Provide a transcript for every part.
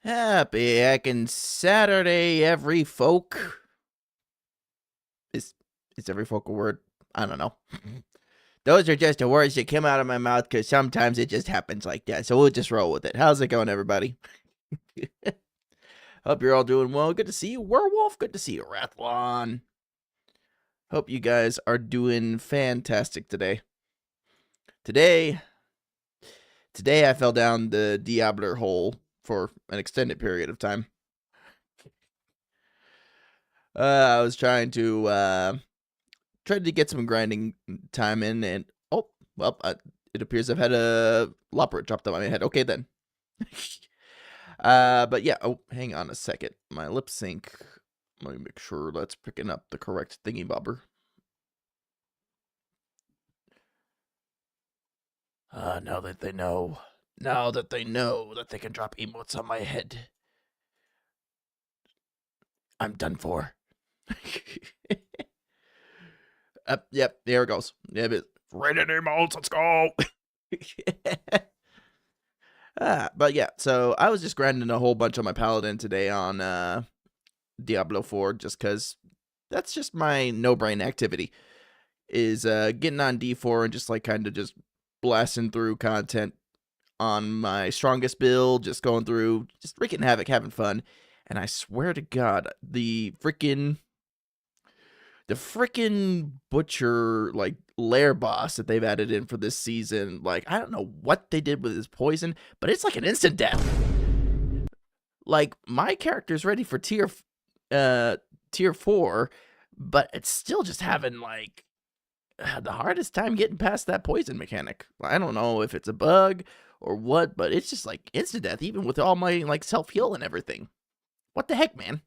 Happy heckin' Saturday, every folk. Is every folk a word? I don't know. Those are just the words that come out of my mouth because sometimes it just happens like that. So we'll just roll with it. How's it going, everybody? Hope you're all doing well. Good to see you, Werewolf. Good to see you, Rathlon. Hope you guys are doing fantastic today. Today I fell down the Diabler hole for an extended period of time. I was trying to get some grinding time in, and oh well, it appears I've had a lopper dropped on my head. Okay then. But yeah. Oh, hang on a second. My lip sync. Let me make sure that's picking up the correct thingy bobber. Now that they know that they can drop emotes on my head, I'm done for. Yep, there it goes. Yep, rated emotes, let's go. But yeah, so I was just grinding a whole bunch on my paladin today on Diablo 4, just because that's just my no-brain activity, is getting on D4 and just like kind of just blasting through content on my strongest build, just going through, just wreaking havoc, having fun. And I swear to God, the freaking butcher like lair boss that they've added in for this season, like I don't know what they did with his poison, but it's like an instant death. Like my character's ready for tier 4, but it's still just having like the hardest time getting past that poison mechanic. I don't know if it's a bug or what, but it's just like instant death, even with all my like self-heal and everything. What the heck, man?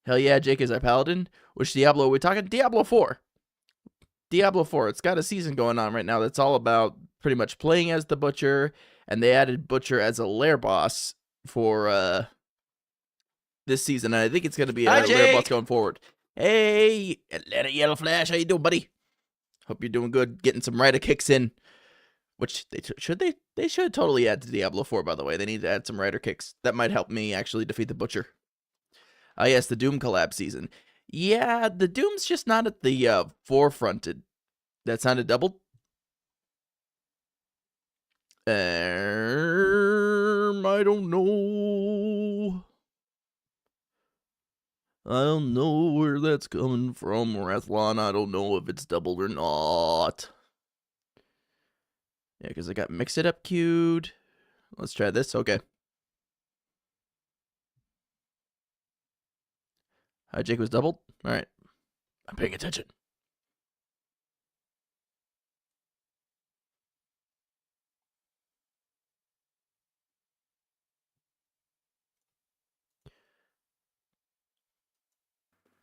Hell yeah, Jake is our paladin. Which Diablo are we talking? Diablo 4. Diablo 4. It's got a season going on right now that's all about pretty much playing as the Butcher, and they added Butcher as a lair boss for this season, and I think it's going to be a lair boss going forward. Hey, Atlanta Yellow Flash, how you doing, buddy? Hope you're doing good, getting some rider kicks in. Which they should totally add to Diablo 4, by the way. They need to add some rider kicks. That might help me actually defeat the Butcher. Yes, the Doom collab season. Yeah, the Doom's just not at the forefront. That sounded doubled. I don't know. I don't know where that's coming from, Rathlon. I don't know if it's doubled or not. Yeah, because I got Mix It Up queued. Let's try this. Okay. Hi, Jake was doubled. All right. I'm paying attention.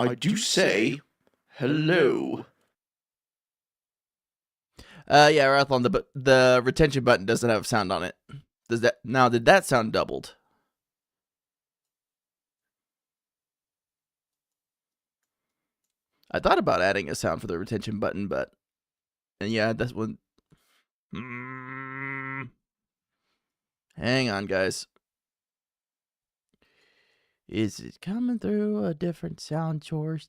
I do say hello. Yeah, Rathlon, the retention button doesn't have sound on it. Did that sound doubled? I thought about adding a sound for the retention button, but and yeah, that's one. Hang on, guys. Is it coming through a different sound source?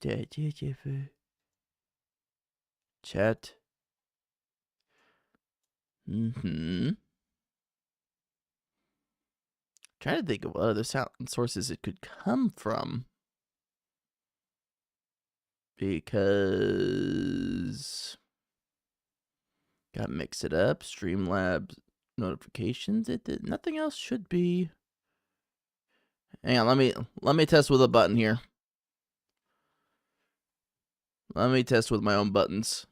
Chat. Trying to think of what other sound sources it could come from. Because got Mix It Up, Streamlabs notifications. Nothing else should be. Hang on, let me test with a button here. Let me test with my own buttons.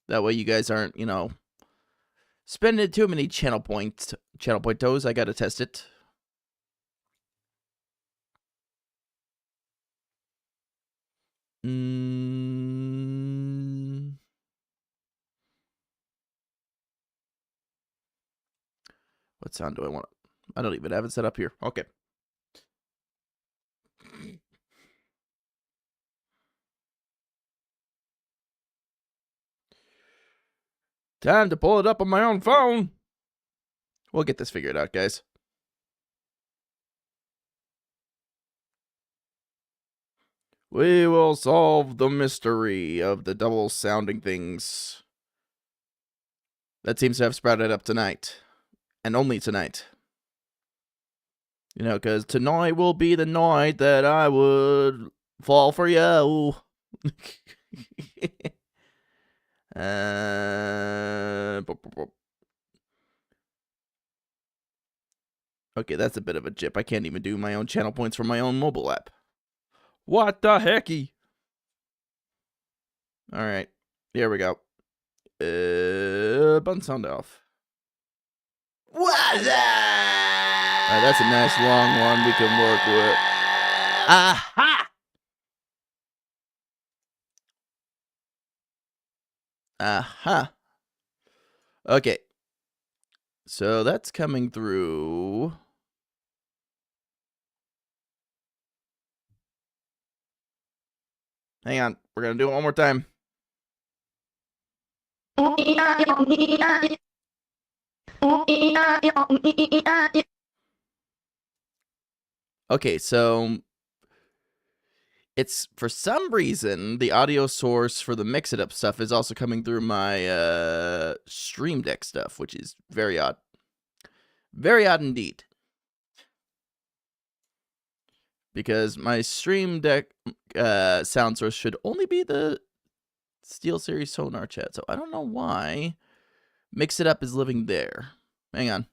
That way you guys aren't, spending too many channel point toes. I gotta test it. What sound do I want? I don't even have it set up here. Okay. Time to pull it up on my own phone. We'll get this figured out, guys. We will solve the mystery of the double sounding things that seems to have sprouted up tonight. And only tonight. You know, because tonight will be the night that I would fall for you. Okay, that's a bit of a jip. I can't even do my own channel points for my own mobile app. What the hecky? Alright, here we go. Button sound off. What's that? That's a nice long one we can work with. Aha! Aha. Okay. So that's coming through. Hang on. We're going to do it one more time. Okay, so it's for some reason the audio source for the Mix It Up stuff is also coming through my Stream Deck stuff, which is very odd. Very odd indeed. Because my Stream Deck sound source should only be the SteelSeries Sonar chat, so I don't know why Mix It Up is living there. Hang on.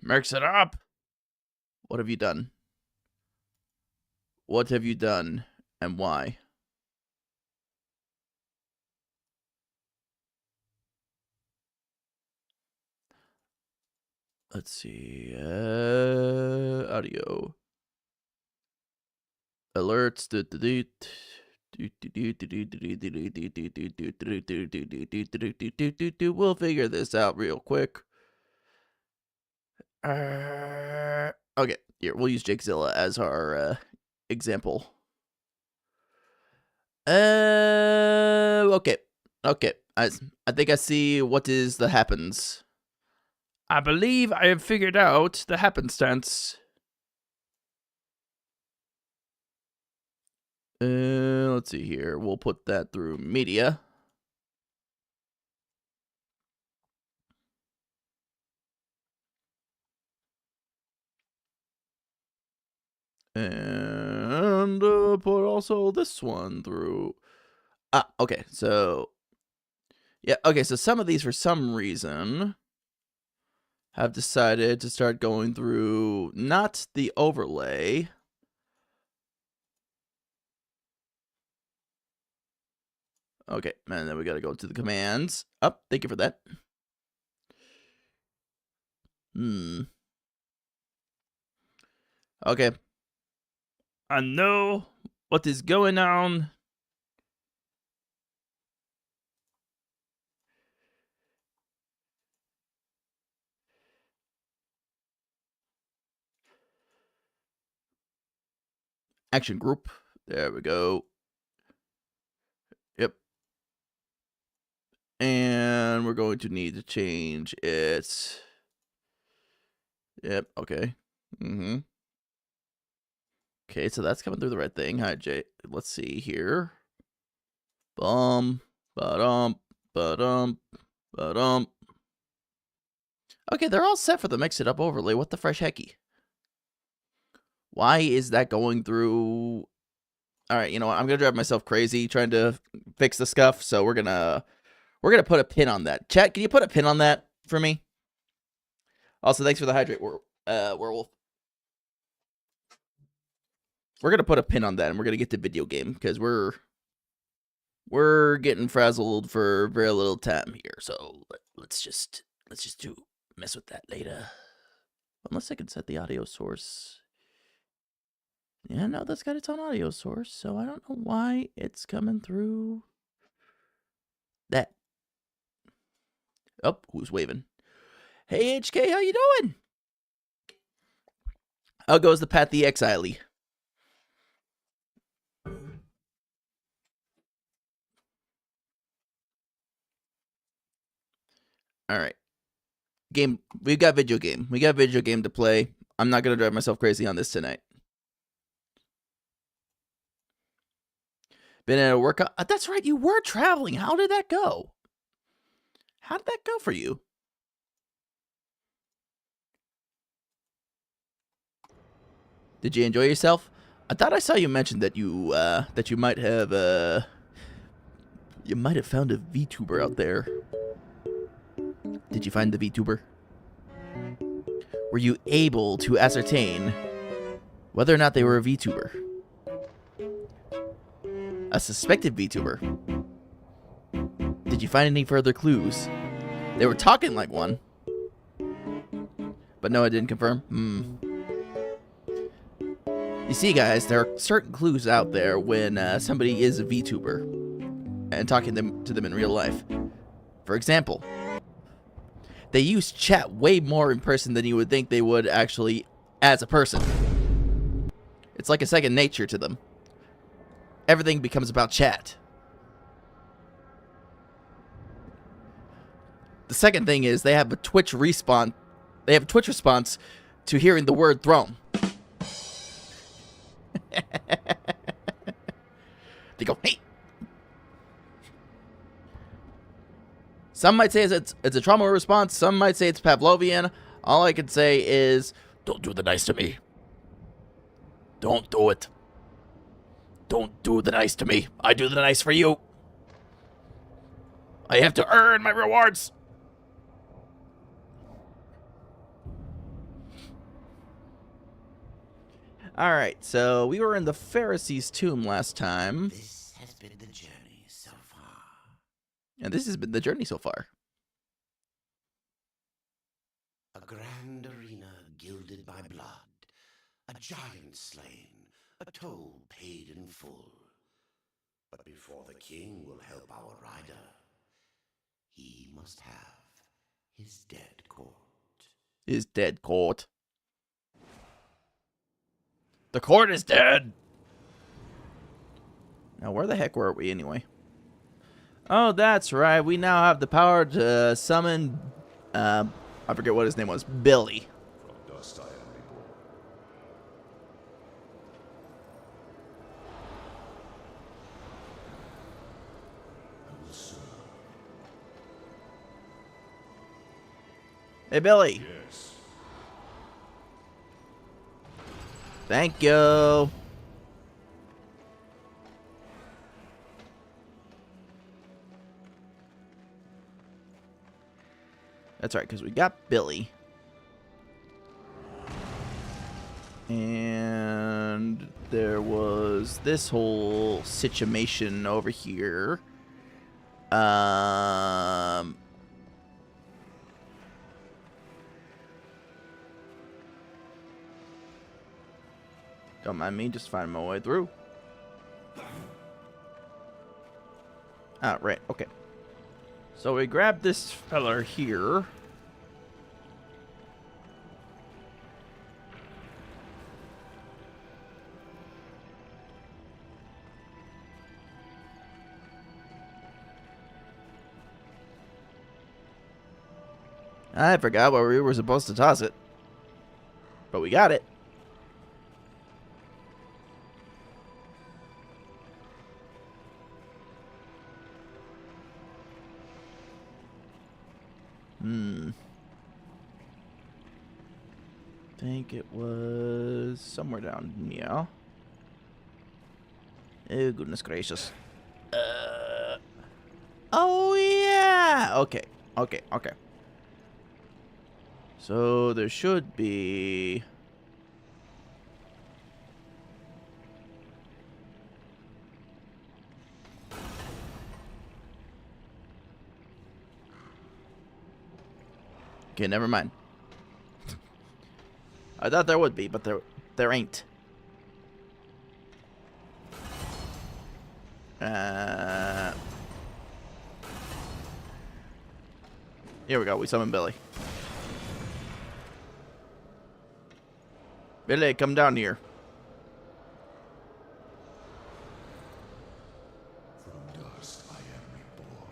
Mix It Up! What have you done? What have you done, and why? Let's see. Audio. Alerts. We'll figure this out real quick. Okay, here, we'll use Jakezilla as our example. Okay. Okay. I think I see what is the happens. I believe I have figured out the happenstance. Let's see here. We'll put that through media. And put also this one through. Ah, okay. So, yeah. Okay, so some of these, for some reason, have decided to start going through not the overlay. Okay, and then we gotta go to the commands. Oh, thank you for that. Okay. I know what is going on. Action group. There we go. Yep. And we're going to need to change it. Yep, okay. Okay, so that's coming through the right thing. Hi, Jay. Let's see here. Ba-dum, ba-dum. Okay, they're all set for the Mix It Up overlay. What the fresh hecky? Why is that going through? All right, you know what? I'm gonna drive myself crazy trying to fix the scuff. So we're gonna put a pin on that. Chat, can you put a pin on that for me? Also, thanks for the hydrate, werewolf. We're gonna put a pin on that, and we're gonna get to video game because we're getting frazzled for very little time here. So let's just mess with that later. Unless I can set the audio source. Yeah, no, that's got its own audio source, so I don't know why it's coming through that. Oh, who's waving? Hey, HK, how you doing? How goes the Path the Exile? All right. Game. We've got video game. We got video game to play. I'm not going to drive myself crazy on this tonight. Been at a workout. That's right, you were traveling. How did that go? How did that go for you? Did you enjoy yourself? I thought I saw you mention that you might have found a VTuber out there. Did you find the VTuber? Were you able to ascertain whether or not they were a VTuber? A suspected VTuber? Did you find any further clues? They were talking like one. But no, I didn't confirm. You see, guys, there are certain clues out there when somebody is a VTuber and talking to them in real life. For example, they use chat way more in person than you would think they would actually as a person. It's like a second nature to them. Everything becomes about chat. The second thing is they have a Twitch response. They have a Twitch response to hearing the word throne. They go, hey. Some might say it's a trauma response. Some might say it's Pavlovian. All I can say is, don't do the nice to me. Don't do it. Don't do the nice to me. I do the nice for you. I have to earn my rewards. Alright, so we were in the Pharisees' tomb last time. This has been the journey so far. And this has been the journey so far. A grand arena gilded by blood, a giant slain, a toll paid in full. But before the king will help our rider, he must have his dead court. His dead court. The court is dead! Now, where the heck were we anyway? Oh, that's right. We now have the power to summon, I forget what his name was, Billy. From dust I am reborn. I will serve. Hey, Billy. Yes. Thank you. That's right, because we got Billy. And there was this whole situation over here. Don't mind me, just finding my way through. Ah, right, okay. So we grabbed this fella here. I forgot where we were supposed to toss it. But we got it. I think it was somewhere down here. Oh, goodness gracious. Oh, yeah. Okay. So there should be... Okay, never mind. I thought there would be, but there ain't. Here we go. We summon Billy. Billy, come down here. From dust I am reborn.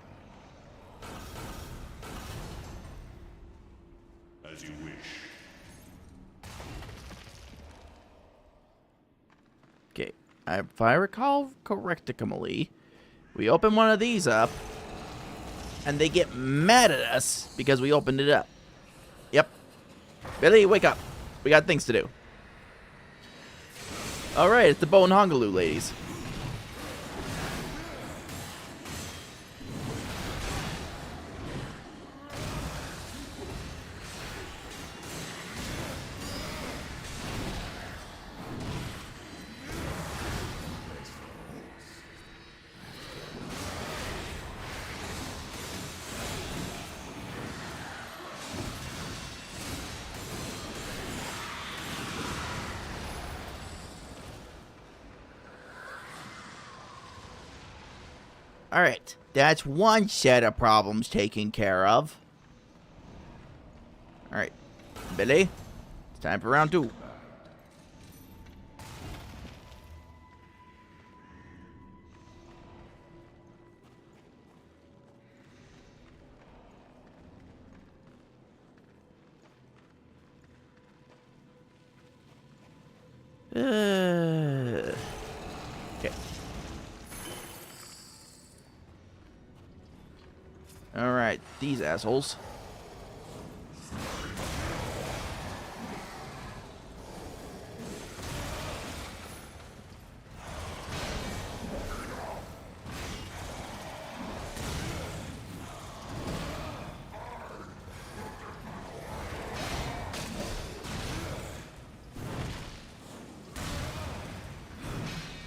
As you wish. Okay. if I recall correctically, we open one of these up, and they get mad at us because we opened it up. Yep. Billy, wake up. We got things to do. Alright, it's the Bo and Hongaloo ladies. Alright, that's one set of problems taken care of. Alright, Billy, it's time for round 2. Okay. Alright, these assholes.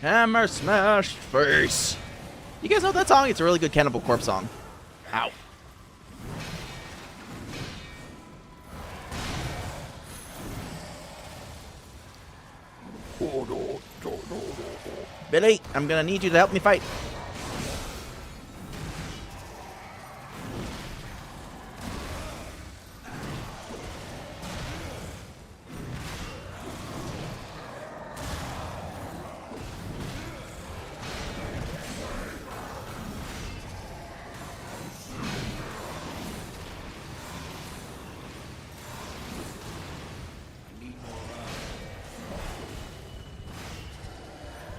Hammer smashed face. You guys know that song? It's a really good Cannibal Corpse song. Ow. Billy, I'm gonna need you to help me fight.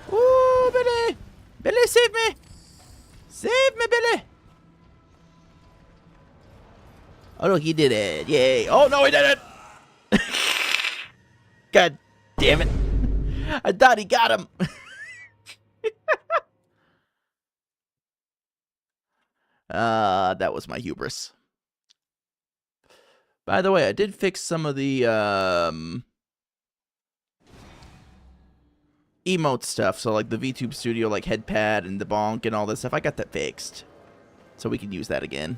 Ooh, Billy! Billy, save me! Save me, Billy! Oh, look, he did it. Yay. Oh, no, he did it! God damn it. I thought he got him. That was my hubris. By the way, I did fix some of the, emote stuff. So, like, the VTube Studio, like, headpad and the bonk and all this stuff. I got that fixed. So we can use that again.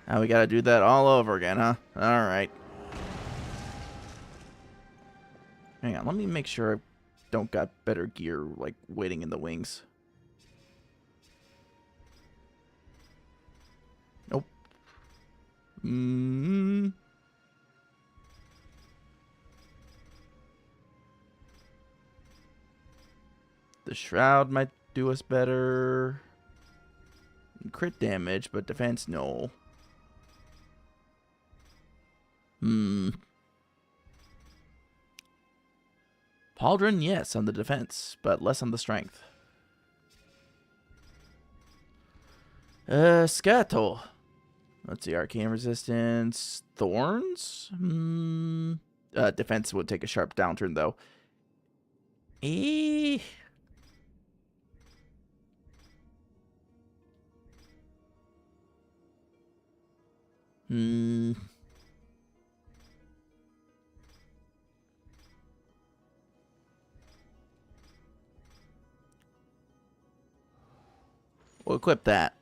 Now we gotta do that all over again, huh? Alright. Hang on, let me make sure I don't got better gear, like, waiting in the wings. Nope. The Shroud might do us better. Crit damage, but defense, no. Pauldron, yes, on the defense, but less on the strength. Scato. Let's see, arcane resistance. Thorns? Defense would take a sharp downturn, though. We'll equip that.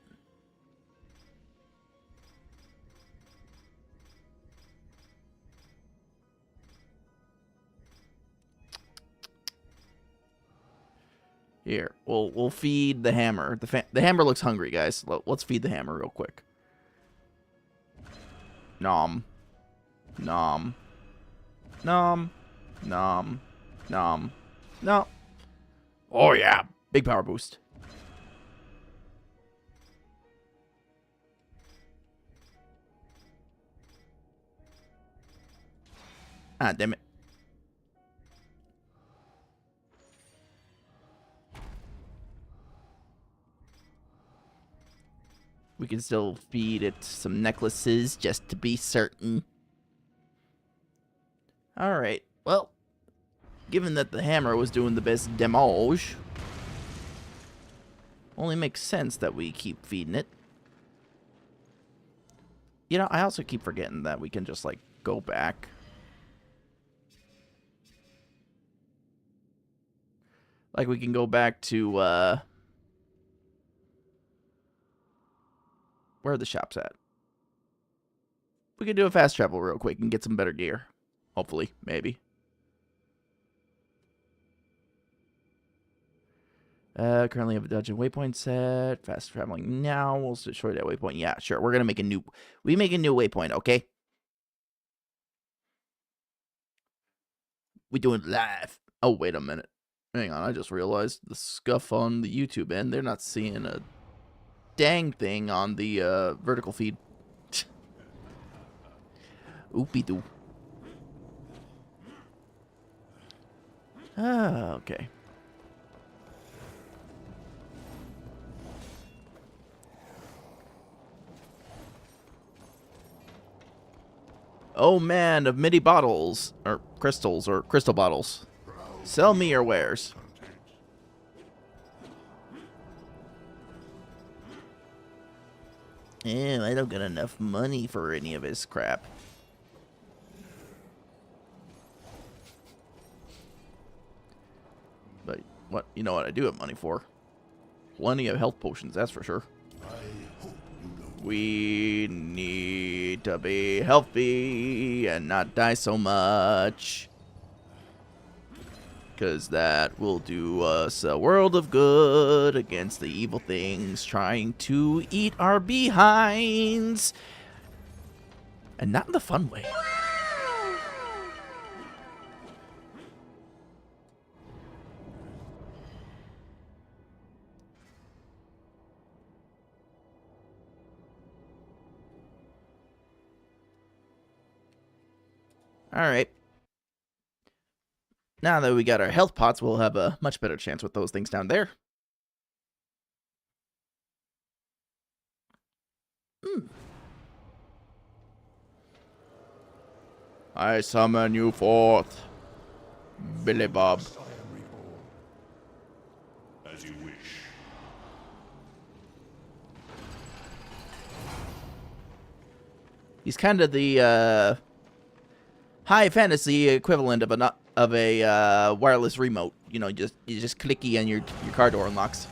Here, we'll feed the hammer. The hammer looks hungry, guys. Let's feed the hammer real quick. Nom. Nom. Nom. Nom. Nom. No. Oh, yeah. Big power boost. Ah, damn it. We can still feed it some necklaces just to be certain. Alright, well, given that the hammer was doing the best damage, only makes sense that we keep feeding it. You know, I also keep forgetting that we can just, like, go back. Like, we can go back to, where are the shops at? We can do a fast travel real quick and get some better gear. Hopefully, maybe. Currently have a dungeon waypoint set. Fast traveling now. We'll destroy that waypoint. Yeah, sure. We're gonna make a new. We make a new waypoint, okay? We doing it live. Oh, wait a minute. Hang on. I just realized the scuff on the YouTube end. They're not seeing a dang thing on the vertical feed. Oopie doo. Ah, okay. Oh man, of midi bottles, or crystal bottles. Sell me your wares. Yeah, I don't got enough money for any of his crap. But what, you know what I do have money for? Plenty of health potions, that's for sure. We need to be healthy and not die so much. Because that will do us a world of good against the evil things trying to eat our behinds. And not in the fun way. Alright. Now that we got our health pots, we'll have a much better chance with those things down there. I summon you forth, Billy Bob. I am reborn. As you wish. He's kind of the high fantasy equivalent of a wireless remote. You know, you just clicky and your car door unlocks.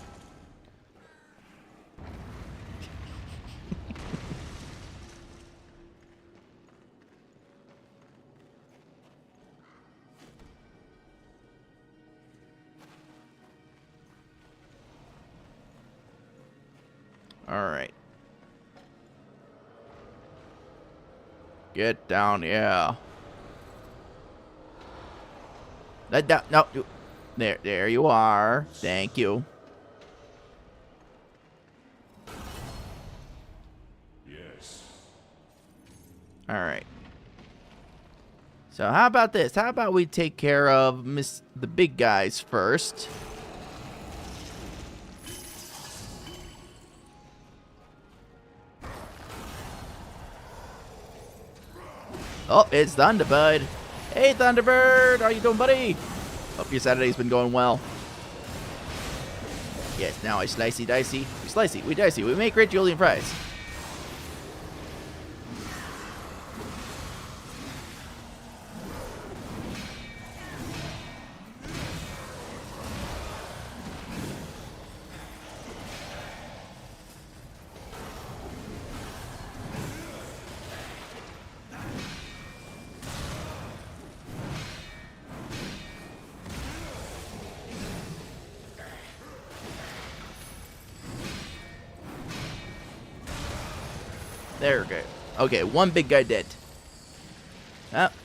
All right. Get down, yeah. No, there you are. Thank you. Yes. All right. So how about this? How about we take care of the big guys first? Oh, it's Thunderbird. Hey, Thunderbird. How you doing, buddy? Hope your Saturday's been going well. Yes, now I slicey dicey. We slicey, we dicey. We make great Julian fries. There we go. Okay, one big guy dead.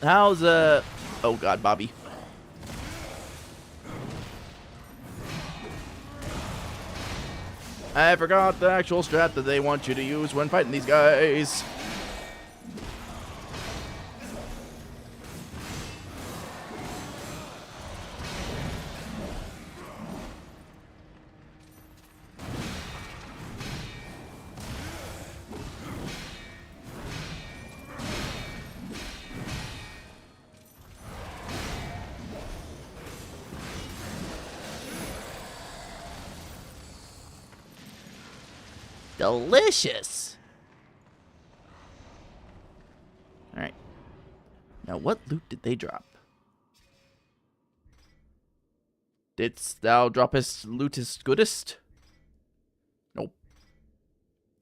How's oh god, Bobby. I forgot the actual strat that they want you to use when fighting these guys. Delicious. All right. Now, what loot did they drop? Didst thou droppest lootest goodest? Nope.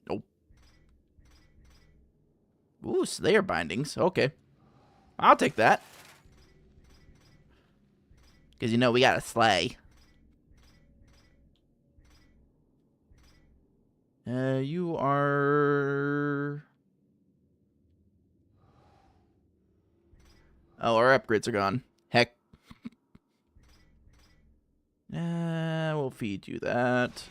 Nope. Ooh, Slayer bindings. Okay. I'll take that. Because, you know, we got to slay. You are... Oh, our upgrades are gone. Heck. We'll feed you that.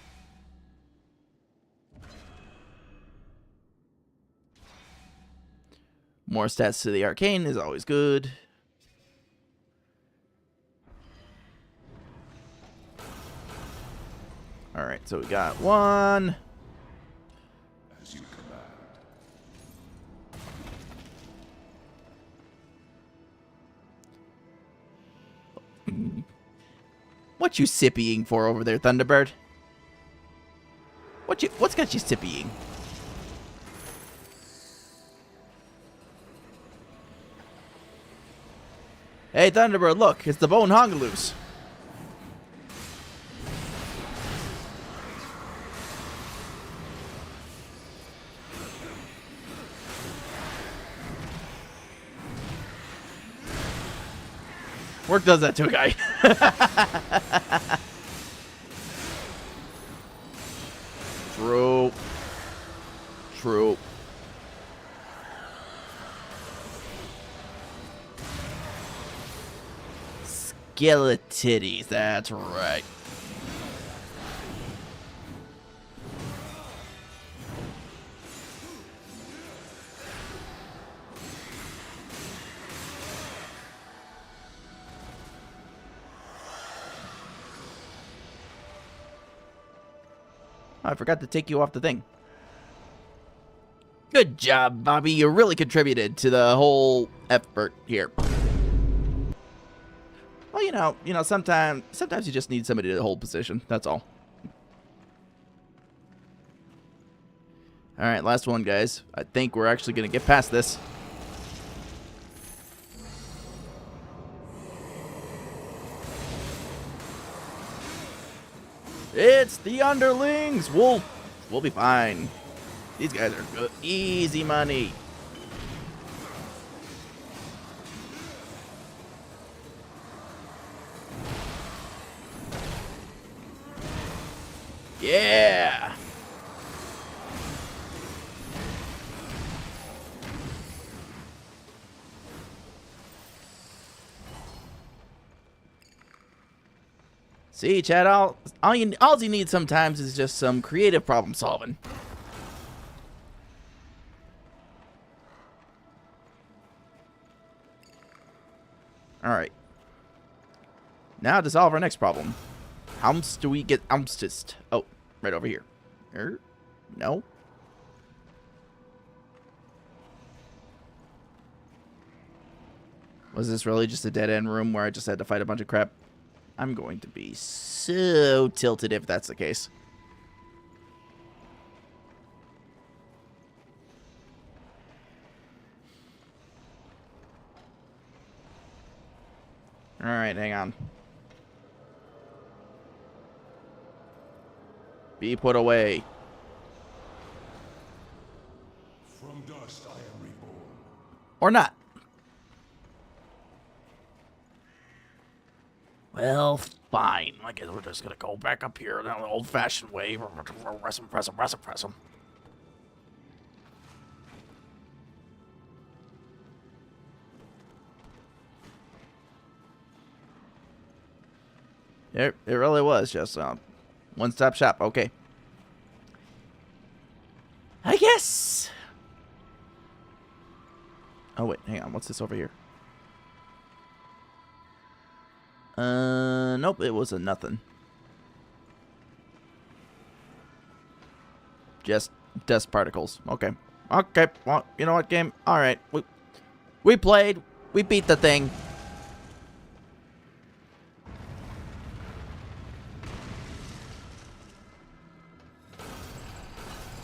More stats to the arcane is always good. Alright, so we got one. As you command. What you sippying for over there, Thunderbird? What's got you sippying? Hey, Thunderbird, look, it's the Bone Hongaloos. Work does that to a guy. True. True. Skeletitties, that's right. I forgot to take you off the thing. Good job, Bobby. You really contributed to the whole effort here. Well, you know, sometimes you just need somebody to hold position. That's all. All right, last one, guys. I think we're actually gonna get past this. It's the underlings. We'll be fine. These guys are good. Easy money. Yeah. See, Chad, all you need sometimes is just some creative problem solving. Alright. Now to solve our next problem. How much do we get ounces? Oh, right over here. No. Was this really just a dead-end room where I just had to fight a bunch of crap? I'm going to be so tilted if that's the case. Alright, hang on. Be put away. From dust I am reborn. Or not. Well, fine. I guess we're just gonna go back up here the old-fashioned way. Press him. It really was just one-stop shop. Okay. I guess. Oh wait, hang on. What's this over here? Nope, it was a nothing. Just dust particles. Okay. Okay, well, you know what, game? Alright, we played. We beat the thing.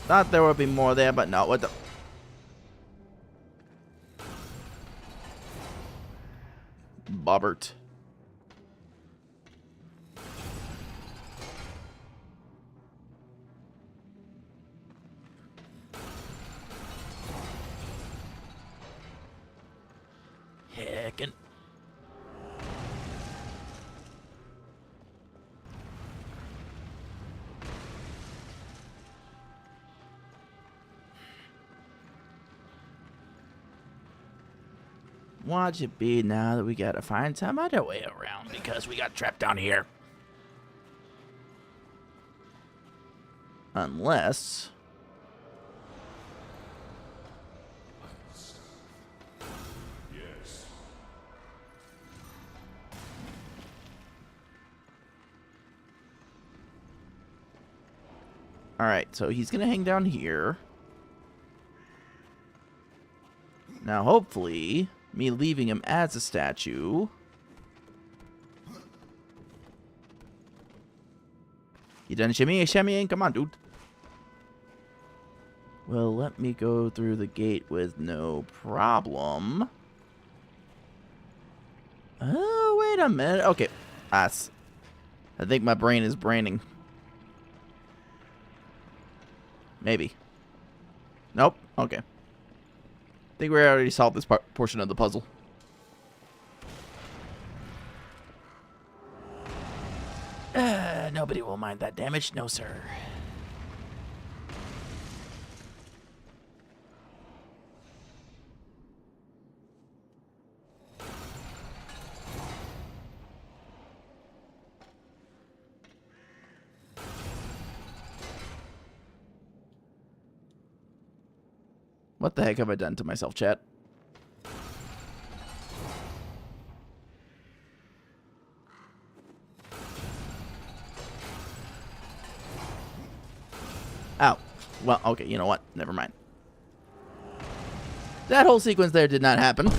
Thought there would be more there, but no. What the? Bobbert. Heckin'. Watch it be now that we gotta find some other way around because we got trapped down here. Unless... Yes. Alright, so he's gonna hang down here. Now, hopefully, me leaving him as a statue... You done shimmying? Come on, dude. Well, let me go through the gate with no problem. Oh, wait a minute. Okay. I think my brain is braining. Maybe. Nope. Okay. I think we already solved this portion of the puzzle. Nobody will mind that damage. No, sir. What the heck have I done to myself, chat? Ow. Well, okay, you know what? Never mind. That whole sequence there did not happen.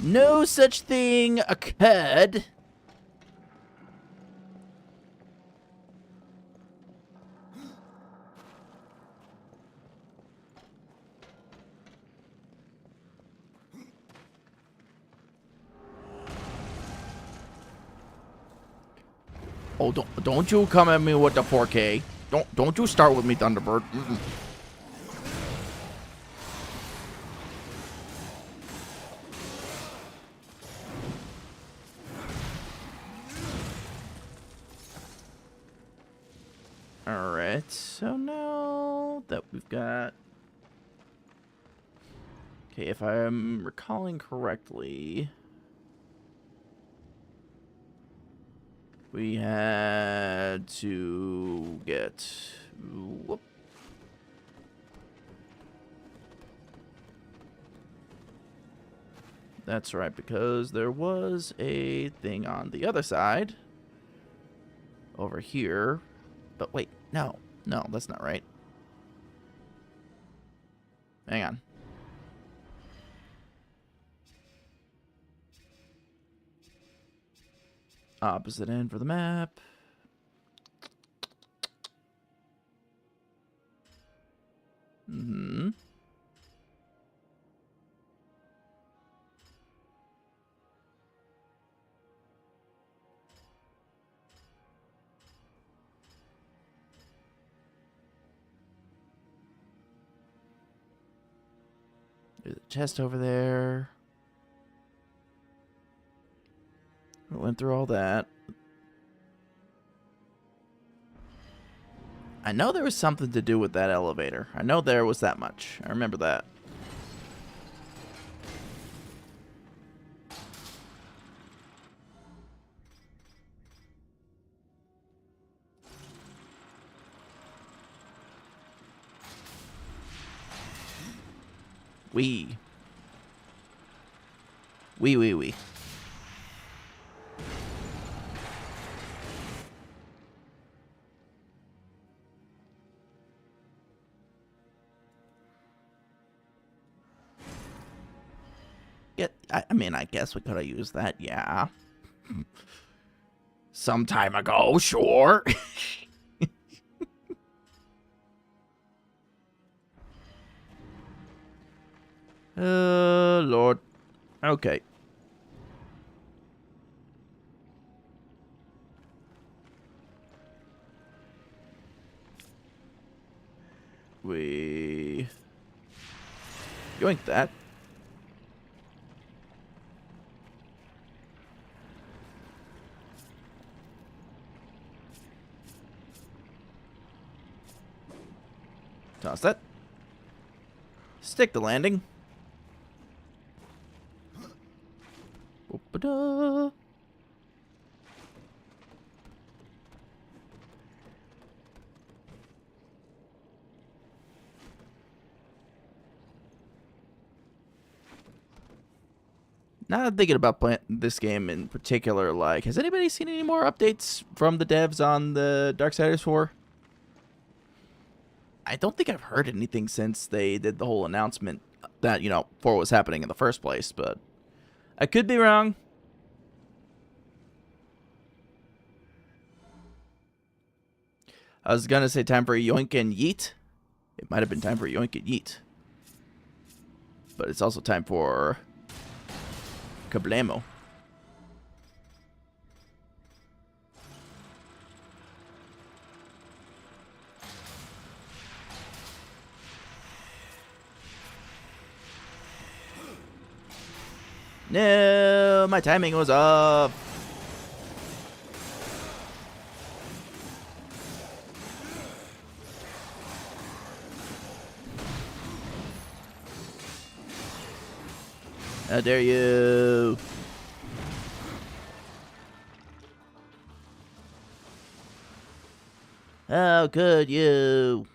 No such thing occurred. Oh, don't you come at me with the 4K. Don't you start with me, Thunderbird. Mm-mm. Alright, so now that we've got... Okay, if I'm recalling correctly... We had to get... Whoop. That's right, because there was a thing on the other side. Over here. But wait, no. No, that's not right. Hang on. Opposite end for the map. Mm-hmm. There's a chest over there. We went through all that. I know there was something to do with that elevator. I know there was that much. I remember that. Wee. Wee. Yeah, I mean, I guess we could have used that, yeah. some time ago, sure. Lord. Okay. We yoink that. Toss that. Stick the landing. Oop-a-da. Now that I'm thinking about playing this game in particular, like, has anybody seen any more updates from the devs on the Darksiders 4? I don't think I've heard anything since they did the whole announcement that, 4 was happening in the first place, but I could be wrong. I was gonna say time for a yoink and yeet. It might have been time for a yoink and yeet. But it's also time for kablamo. No, my timing was off. How dare you? How could you?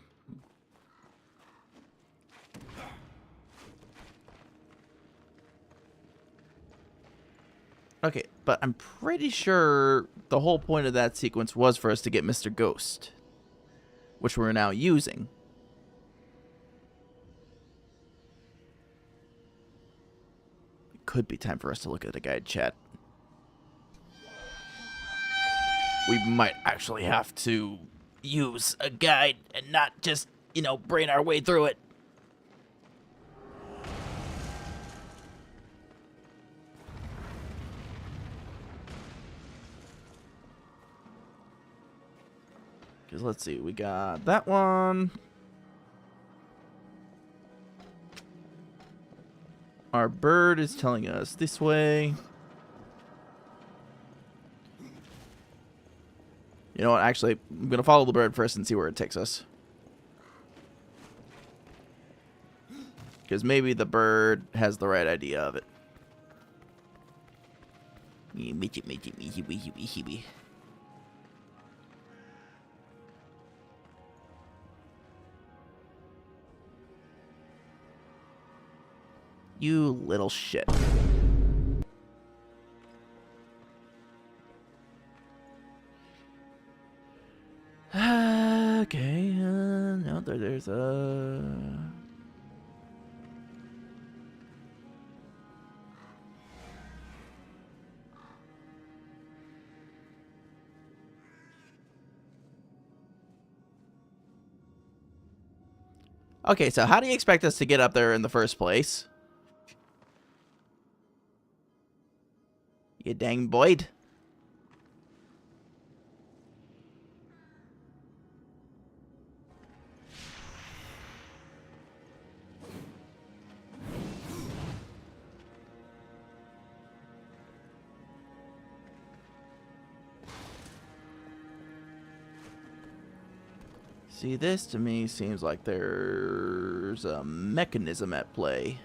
Okay, but I'm pretty sure the whole point of that sequence was for us to get Mr. Ghost, which we're now using. It could be time for us to look at the guide chat. We might actually have to use a guide and not just, brain our way through it. Because let's see, we got that one. Our bird is telling us this way. You know what, actually, I'm going to follow the bird first and see where it takes us. Because maybe the bird has the right idea of it. You little shit. Okay, no, there's a... Okay, so how do you expect us to get up there in the first place? You dang Boyd. See, this to me seems like there's a mechanism at play.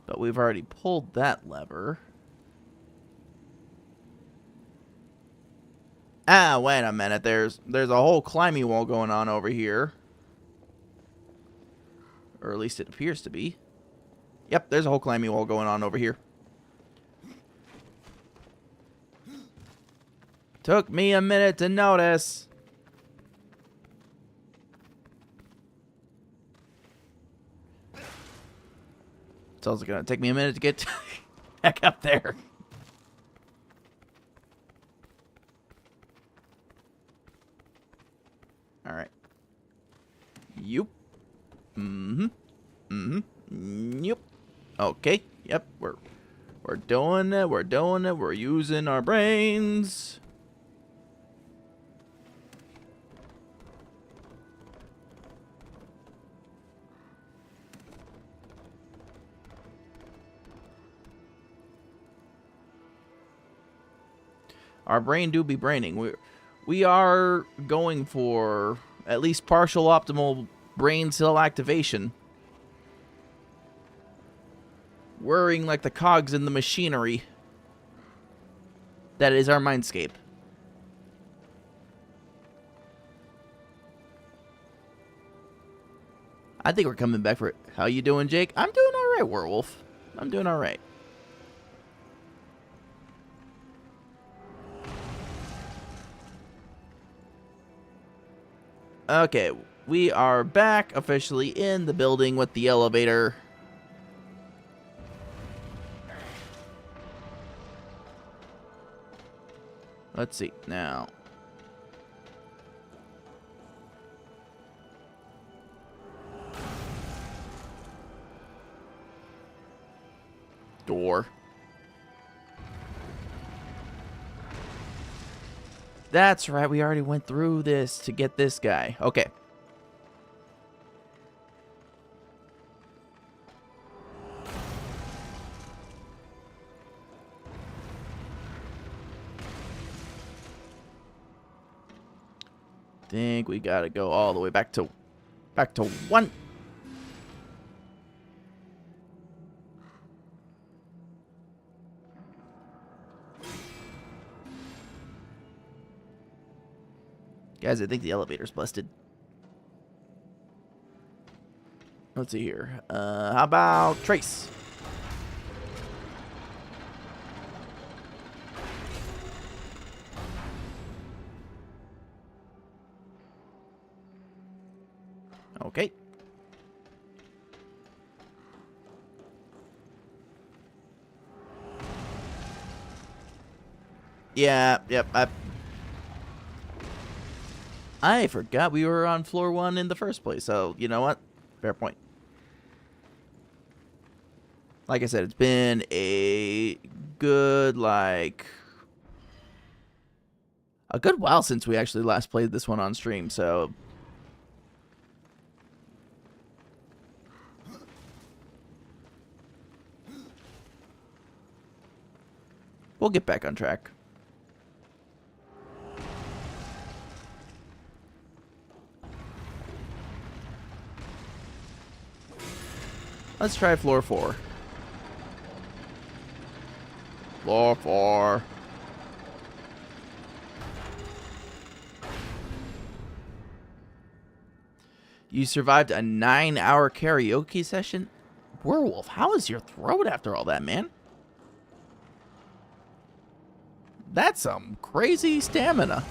But we've already pulled that lever. Ah, wait a minute. There's a whole climbing wall going on over here. Or at least it appears to be. Yep, there's a whole climbing wall going on over here. Took me a minute to notice. It's also gonna take me a minute to get back up there. Alright. Yup. Mm-hmm. Mm-hmm. Yup. Okay. Yep. We're doing it. We're doing it. We're using our brains. Our brain do be braining. We are going for at least partial optimal brain cell activation. Whirring like the cogs in the machinery that is our mindscape. I think we're coming back for it. How you doing, Jake? I'm doing alright, Werewolf. I'm doing alright. Okay, we are back officially in the building with the elevator. Let's see now. Door. That's right, we already went through this to get this guy. Okay. Think we gotta go all the way back to one. Guys, I think the elevator's busted. Let's see here. How about Trace? Okay. Yeah, yep. I forgot we were on floor 1 in the first place, so you know what? Fair point. Like I said, it's been a good, a good while since we actually last played this one on stream, so... we'll get back on track. Let's try floor 4. Floor 4. You survived a 9-hour karaoke session? Werewolf, how is your throat after all that, man? That's some crazy stamina.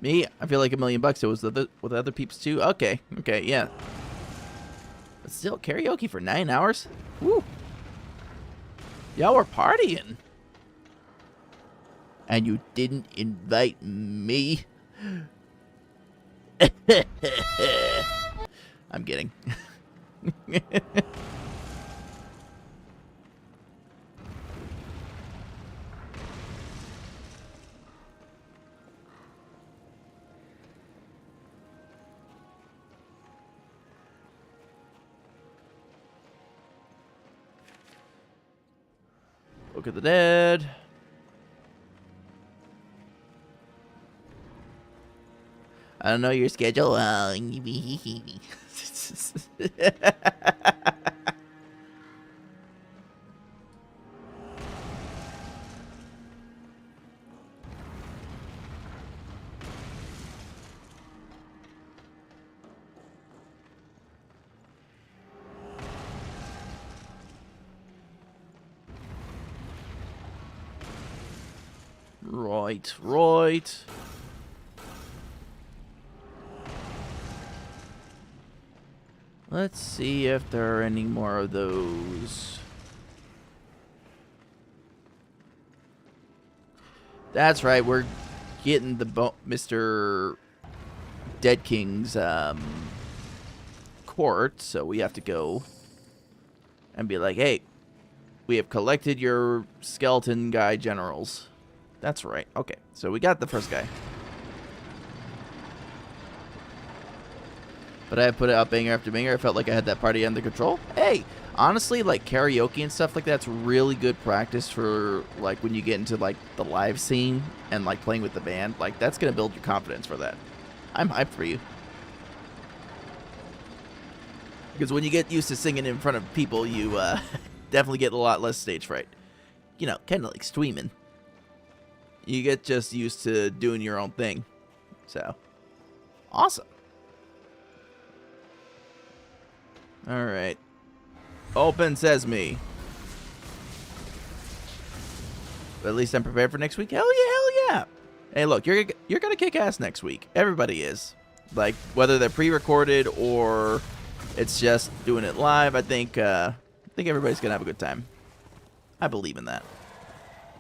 Me? I feel like $1,000,000. It was with other peeps too. Okay, okay, yeah. But still, karaoke for 9 hours? Woo! Y'all were partying. And you didn't invite me? I'm kidding. Book of the Dead. I don't know your schedule. Right. Let's see if there are any more of those. That's right, we're getting the Mr. Dead King's court, so we have to go and be like, hey, we have collected your skeleton guy generals. That's right. Okay, so we got the first guy. But I put it out banger after banger. I felt like I had that party under control. Hey, honestly, like karaoke and stuff like that's really good practice for like when you get into like the live scene and like playing with the band. Like that's gonna build your confidence for that. I'm hyped for you. Because when you get used to singing in front of people, you definitely get a lot less stage fright. You know, kind of like streaming. You get just used to doing your own thing. So, awesome. Alright. Open sesame. But at least I'm prepared for next week. Hell yeah. Hey, look, you're gonna kick ass next week. Everybody is. Like, whether they're pre-recorded or it's just doing it live, I think everybody's gonna have a good time. I believe in that.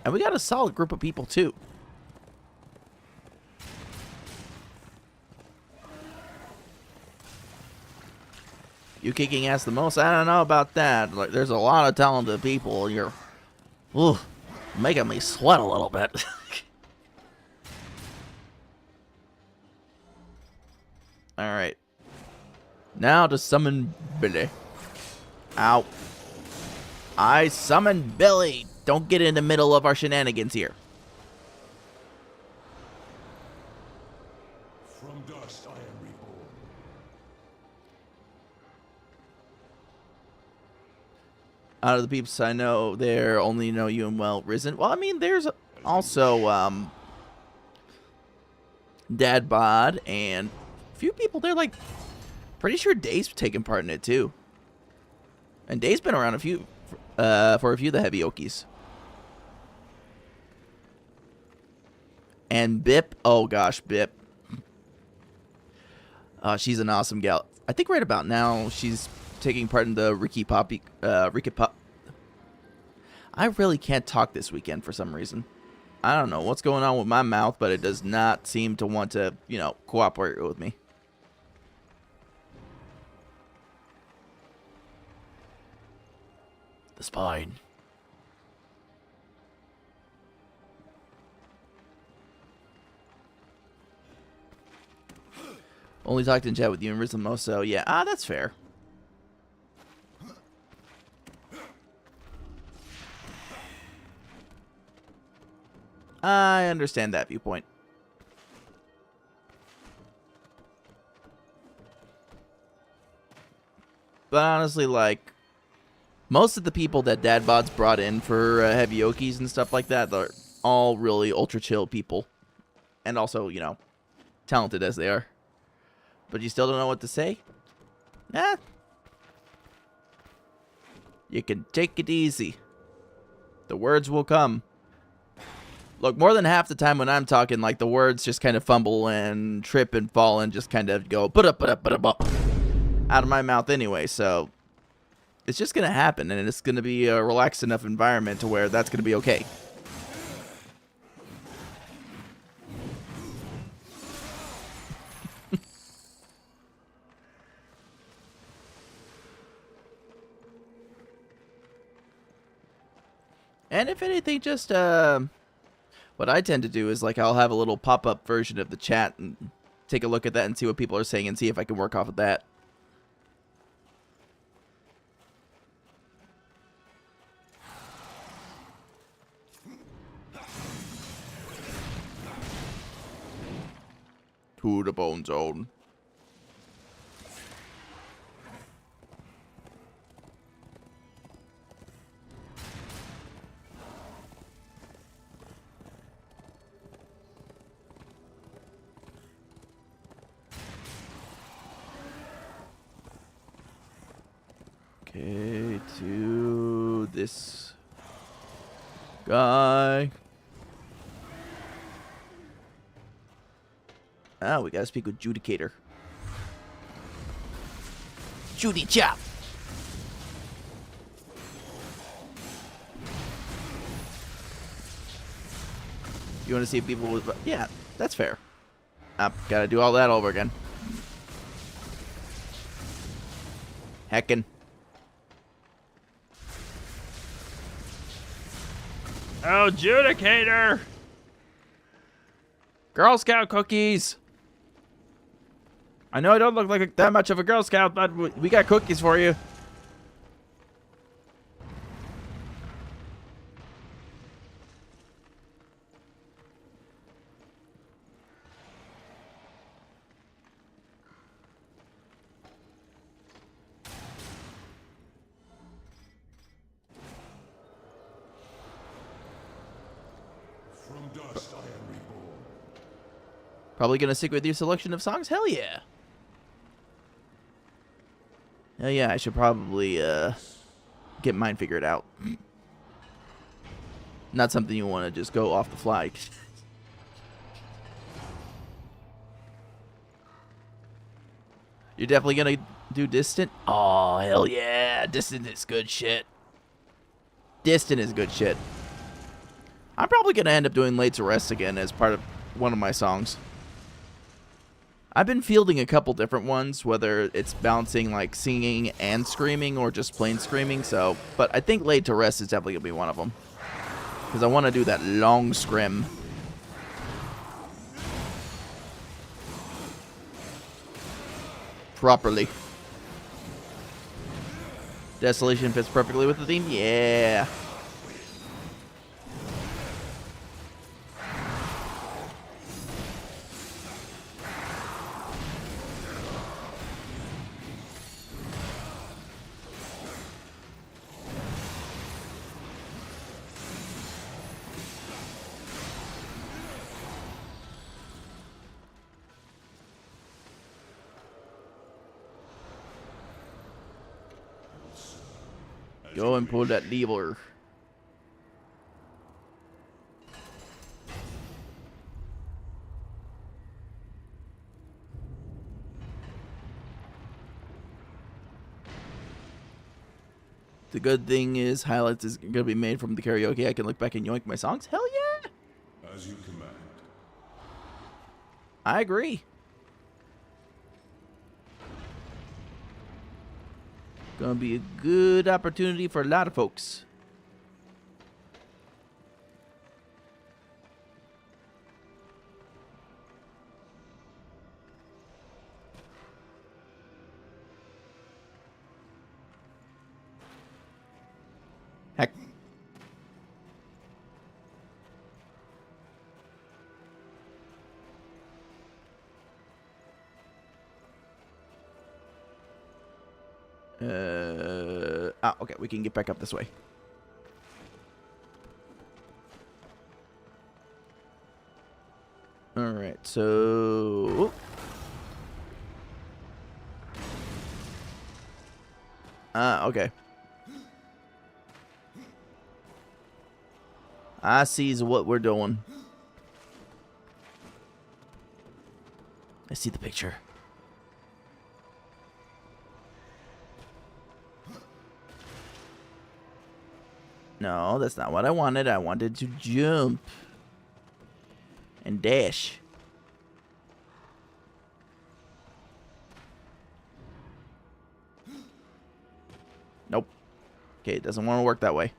And we got a solid group of people, too. You kicking ass the most? I don't know about that. Like, there's a lot of talented people. You're making me sweat a little bit. Alright. Now to summon Billy. Ow. I summon Billy. Don't get in the middle of our shenanigans here. From dust I am reborn. Out of the peeps I know, there only know you and well risen. Well, I mean, there's also Dad Bod and a few people there. Like, pretty sure Dave's taking part in it too. And Dave's been around for a few of the heavy okies. And Bip, oh gosh, Bip. She's an awesome gal. I think right about now she's taking part in the Ricky Pop. I really can't talk this weekend for some reason. I don't know what's going on with my mouth, but it does not seem to want to, cooperate with me. The spine. Only talked in chat with you and Rizzo most, so yeah. That's fair. I understand that viewpoint. But honestly, like, most of the people that Dadbod's brought in for heavy okies and stuff like that, they're all really ultra chill people. And also, talented as they are. But you still don't know what to say? You can take it easy. The words will come. Look, more than half the time when I'm talking, like, the words just kind of fumble and trip and fall and just kind of go out of my mouth anyway, so it's just going to happen, and it's going to be a relaxed enough environment to where that's going to be okay. And if anything, just, what I tend to do is, like, I'll have a little pop-up version of the chat and take a look at that and see what people are saying and see if I can work off of that. To the bone zone. Okay, to this guy. Ah, we gotta speak with Judicator. Judy Chop. You want to see people with... Yeah, that's fair. Gotta do all that over again. Heckin'. Oh, Judicator! Girl Scout cookies! I know I don't look like that much of a Girl Scout, but we got cookies for you. From dust I am reborn. Probably gonna stick with your selection of songs? Hell yeah. Hell yeah, I should probably get mine figured out. Not something you want to just go off the fly. You're definitely gonna do Distant? Oh, hell yeah. Distant is good shit. Distant is good shit. I'm probably gonna end up doing Laid to Rest again as part of one of my songs. I've been fielding a couple different ones, whether it's balancing like singing and screaming or just plain screaming, so... But I think Laid to Rest is definitely gonna be one of them. Because I want to do that long scrim. Properly. Desolation fits perfectly with the theme? Yeah. Go and pull that lever. The good thing is highlights is going to be made from the karaoke. I can look back and yoink my songs. Hell yeah! As you command. I agree. Gonna be a good opportunity for a lot of folks. Heck. Okay, we can get back up this way. Alright, so... okay. I sees what we're doing. I see the picture. No, that's not what I wanted. I wanted to jump. And dash. Nope. Okay, it doesn't want to work that way.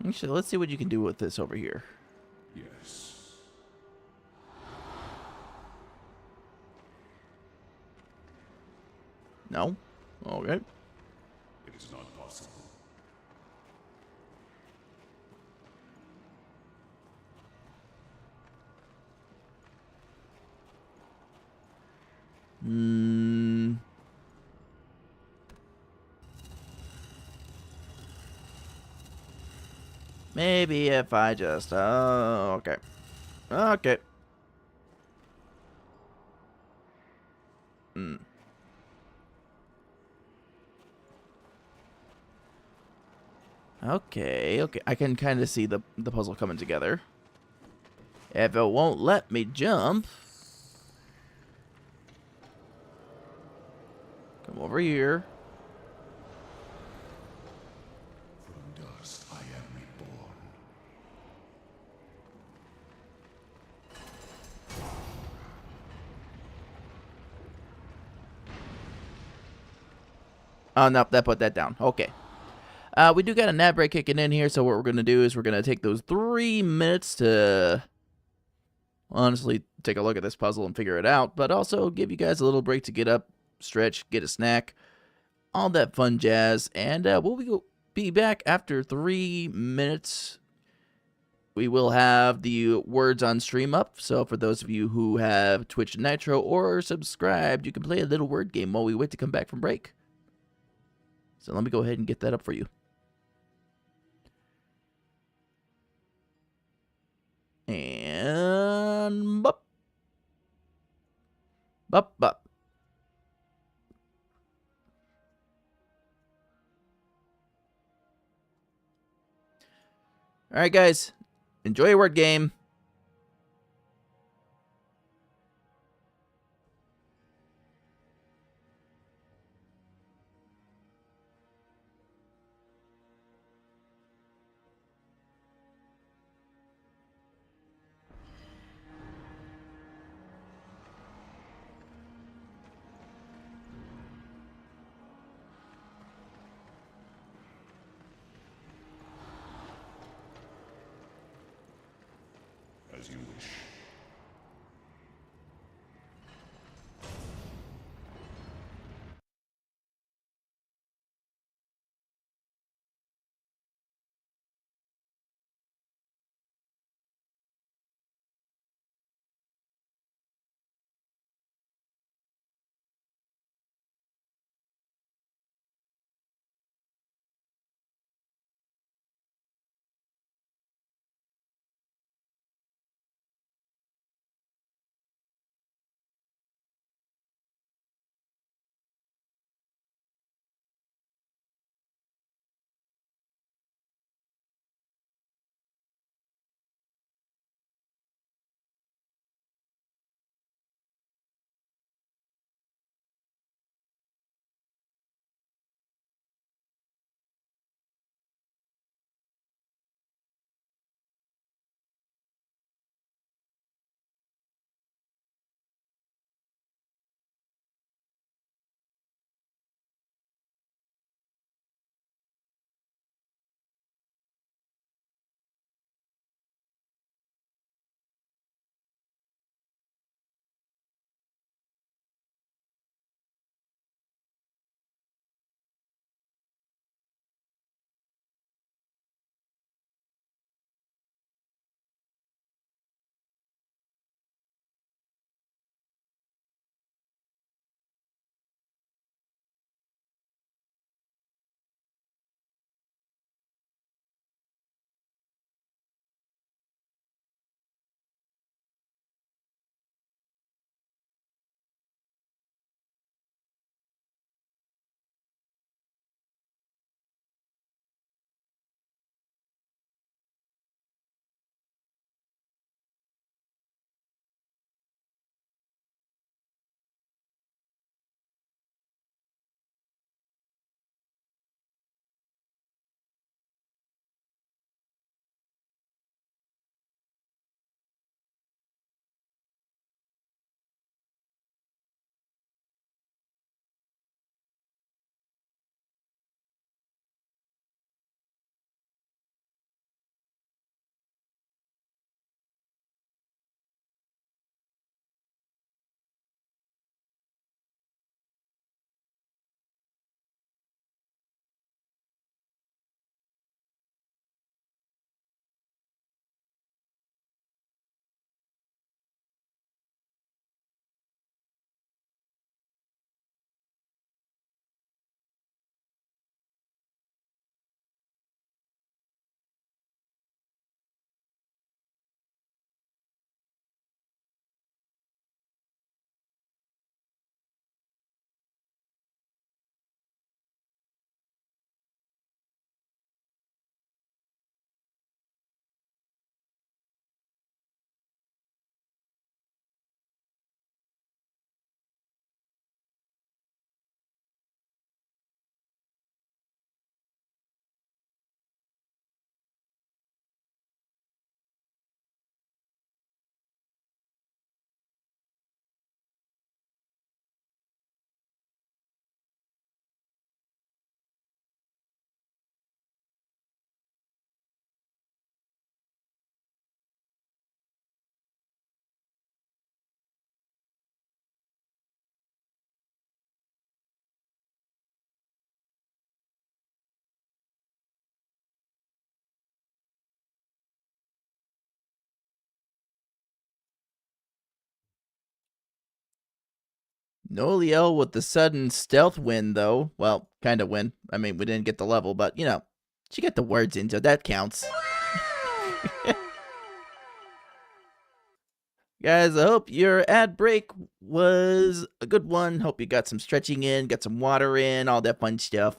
Actually, let's see what you can do with this over here. Yes. No? Okay. It is not possible. Hmm. Maybe if I just... Oh, okay. Okay. Hmm. Okay, okay. I can kind of see the puzzle coming together. If it won't let me jump... Come over here. From dust I am reborn. Oh, no, that put that down. Okay. We do got a nap break kicking in here, so what we're going to do is we're going to take those 3 minutes to honestly take a look at this puzzle and figure it out, but also give you guys a little break to get up, stretch, get a snack, all that fun jazz, and we'll be back after 3 minutes. We will have the words on stream up, so for those of you who have Twitch Nitro or subscribed, you can play a little word game while we wait to come back from break. So let me go ahead and get that up for you. And bup. Bup, bup. All right, guys. Enjoy your word game. As you wish. Noliel with the sudden stealth win, though. Well, kind of win. I mean, we didn't get the level, but, you know, she got the words into that counts. Guys, I hope your ad break was a good one. Hope you got some stretching in, got some water in, all that fun stuff.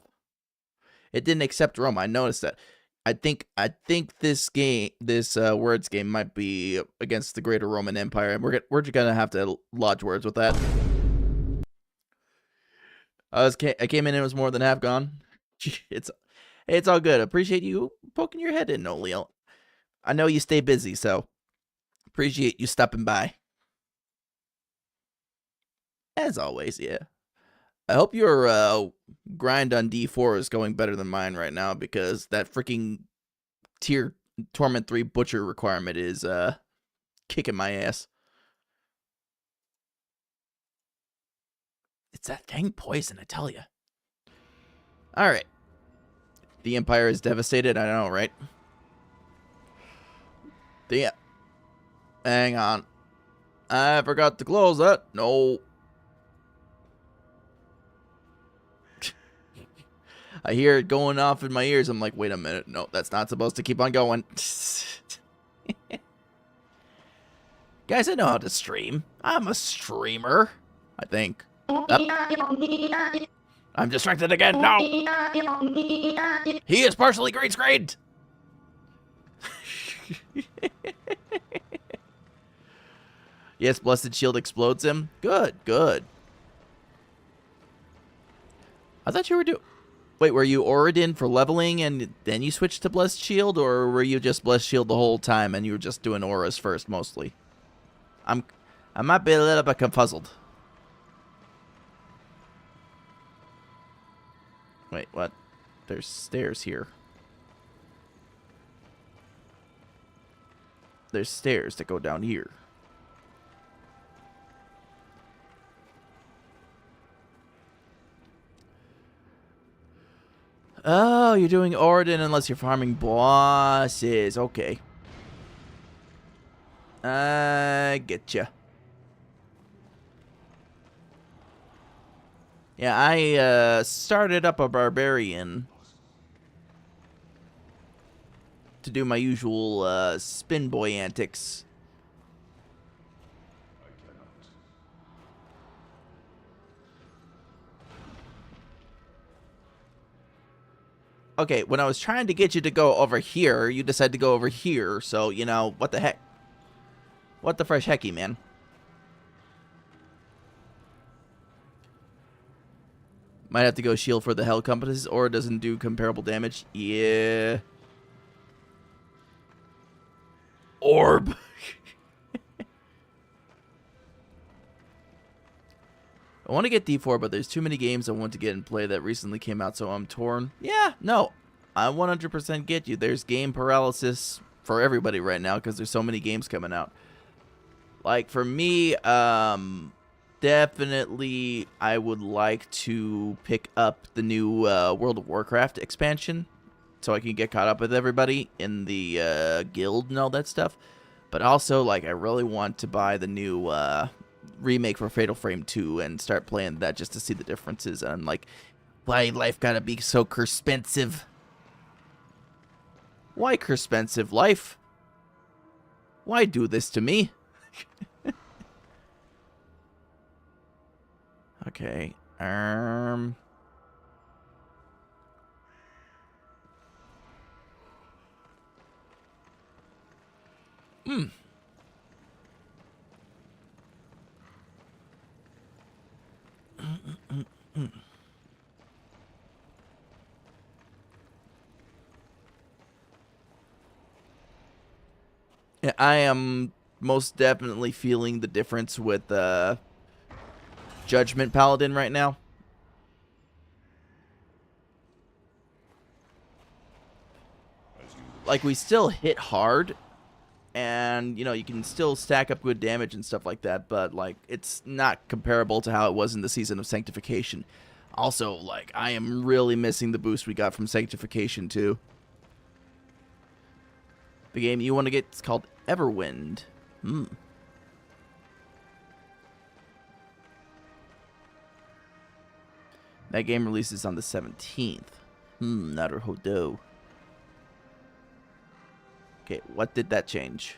It didn't accept Rome. I noticed that. I think this game, this words game, might be against the Greater Roman Empire, and we're just gonna have to lodge words with that. I came in and it was more than half gone. It's all good. Appreciate you poking your head in, Noliel. I know you stay busy, so appreciate you stopping by. As always, yeah. I hope your grind on D4 is going better than mine right now, because that freaking tier Torment 3 Butcher requirement is kicking my ass. It's that dang poison, I tell you. Alright. The Empire is devastated, I know, right? Hang on. I forgot to close that. No. I hear it going off in my ears. I'm like, wait a minute. No, that's not supposed to keep on going. Guys, I know how to stream. I'm a streamer, I think. I'm distracted again. No! He is partially green screened! Yes, Blessed Shield explodes him. Good, good. I thought you were doing... Wait, were you Oridin for leveling and then you switched to Blessed Shield, or were you just Blessed Shield the whole time and you were just doing auras first mostly? I might be a little bit confuzzled. Wait, what? There's stairs here. There's stairs that go down here. Oh, you're doing Oridin unless you're farming bosses. Okay. I getcha. Yeah, I started up a barbarian to do my usual spin boy antics. Okay, when I was trying to get you to go over here, you decided to go over here, so, you know, what the heck? What the fresh hecky, man? Might have to go shield for the hell compasses, or it doesn't do comparable damage. Yeah. Orb. I want to get D4, but there's too many games I want to get and play that recently came out, so I'm torn. Yeah, no. I 100% get you. There's game paralysis for everybody right now because there's so many games coming out. Like, for me, definitely I would like to pick up the new World of Warcraft expansion so I can get caught up with everybody in the guild and all that stuff. But also, like, I really want to buy the new remake for Fatal Frame 2 and start playing that just to see the differences. And I'm like, why life gotta be so curse-pensive? Why curse-pensive life? Why do this to me? Okay. Yeah, I am most definitely feeling the difference with Judgment Paladin right now. Like, we still hit hard, and, you know, you can still stack up good damage and stuff like that, but, like, it's not comparable to how it was in the Season of Sanctification. Also, like, I am really missing the boost we got from Sanctification, too. The game you want to get is called Everwind. That game releases on the 17th. Naruhodo. Okay, what did that change?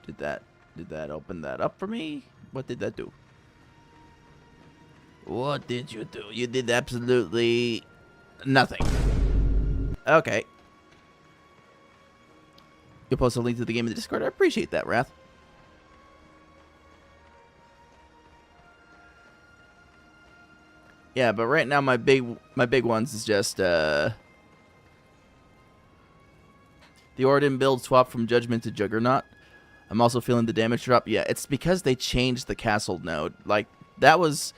Did that open that up for me? What did that do? What did you do? You did absolutely nothing. Okay. You'll post a link to the game in the Discord. I appreciate that, Wrath. Yeah, but right now my big ones is just the Orden build swap from Judgment to Juggernaut. I'm also feeling the damage drop. Yeah, it's because they changed the castle node. Like, that was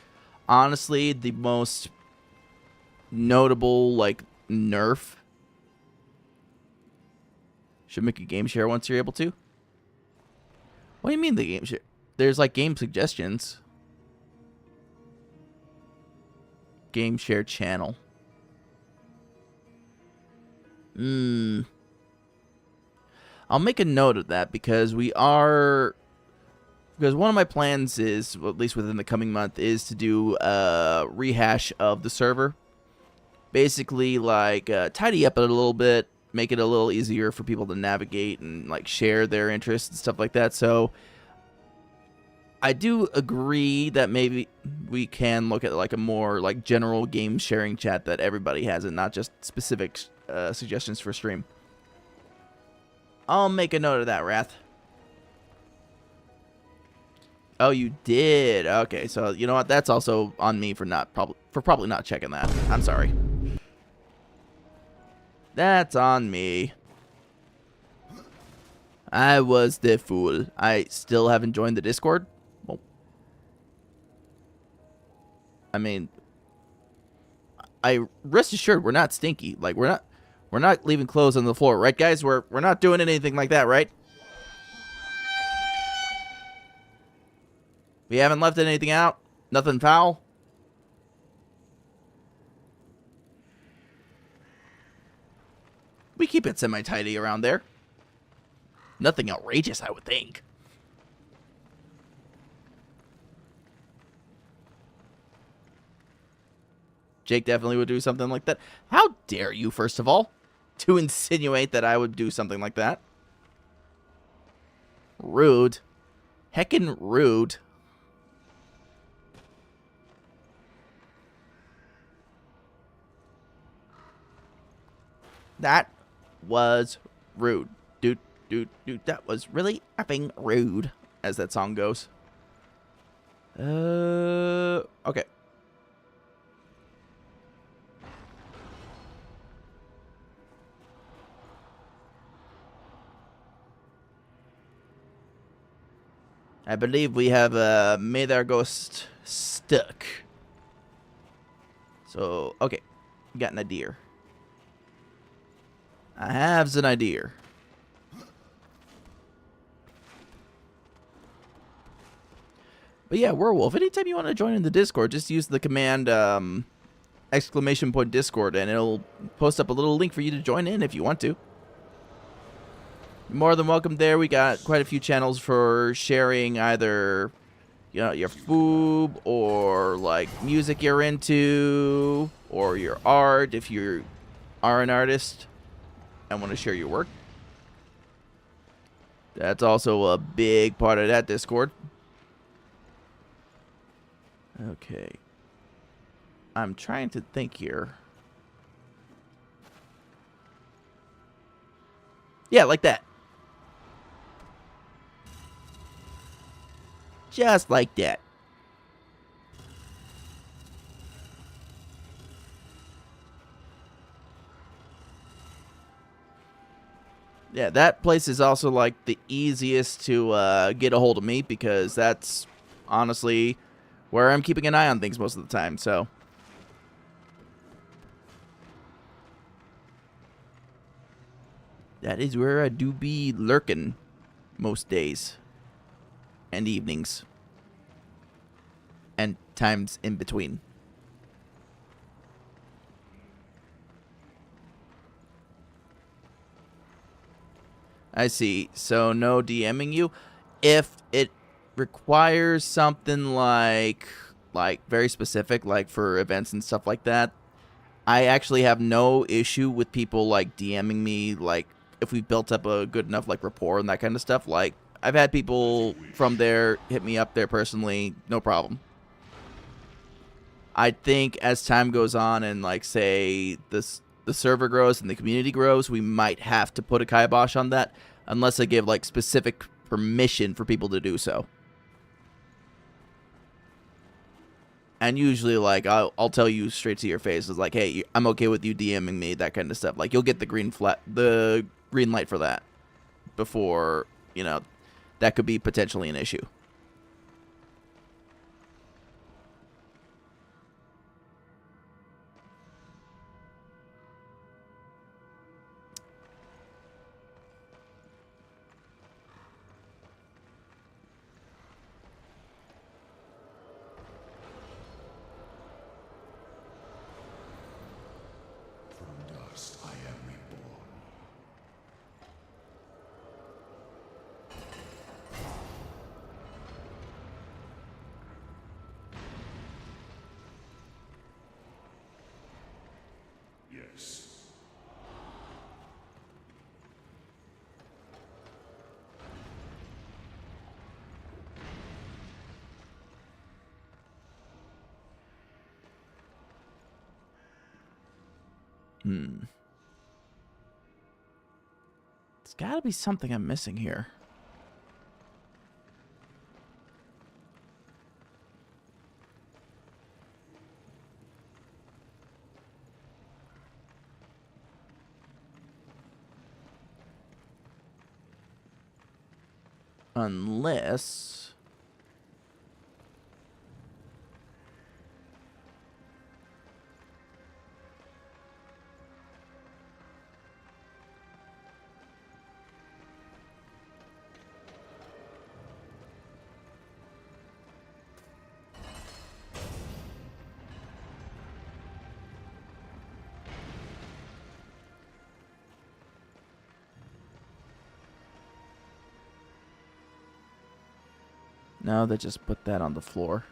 honestly the most notable, like, nerf. Should make a game share once you're able to. What do you mean the game share? There's, like, game suggestions. Game share channel. I'll make a note of that because one of my plans is, well, at least within the coming month, is to do a rehash of the server. Basically, like, tidy up it a little bit, make it a little easier for people to navigate and, like, share their interests and stuff like that. So I do agree that maybe we can look at, like, a more, like, general game sharing chat that everybody has and not just specific suggestions for stream. I'll make a note of that, Wrath. Oh, you did. Okay, so you know what? That's also on me for probably not checking that. I'm sorry. That's on me. I was the fool. I still haven't joined the Discord. Well, I mean, I rest assured we're not stinky. Like, we're not leaving clothes on the floor, right, guys? We're not doing anything like that, right? We haven't left anything out. Nothing foul. We keep it semi-tidy around there. Nothing outrageous, I would think. Jake definitely would do something like that. How dare you, first of all, to insinuate that I would do something like that? Rude. Heckin' rude. That was rude. Dude, that was really effing rude, as that song goes. Okay. I believe we have made our ghost stuck. So, okay. Got an idea. I have an idea. But yeah, Werewolf, anytime you want to join in the Discord, just use the command !Discord and it'll post up a little link for you to join in if you want to. You're more than welcome there. We got quite a few channels for sharing either, you know, your food or like music you're into or your art if you are an artist and want to share your work. That's also a big part of that Discord. Okay. I'm trying to think here. Yeah, like that. Just like that. Yeah, that place is also like the easiest to get a hold of me because that's honestly where I'm keeping an eye on things most of the time, so. That is where I do be lurking most days and evenings and times in between. I see. So no DMing you. If it requires something like like very specific, like for events and stuff like that, I actually have no issue with people like DMing me, like if we built up a good enough like rapport and that kind of stuff. Like I've had people from there hit me up there personally, no problem. I think as time goes on and like say the server grows and the community grows, we might have to put a kibosh on that unless I give like specific permission for people to do so. And usually, like, I'll tell you straight to your face, is like, hey, I'm okay with you DMing me, that kind of stuff. Like, you'll get the green light for that before, you know, that could be potentially an issue. From dust I am reborn. Yes. There's got to be something I'm missing here. Unless... No, they just put that on the floor.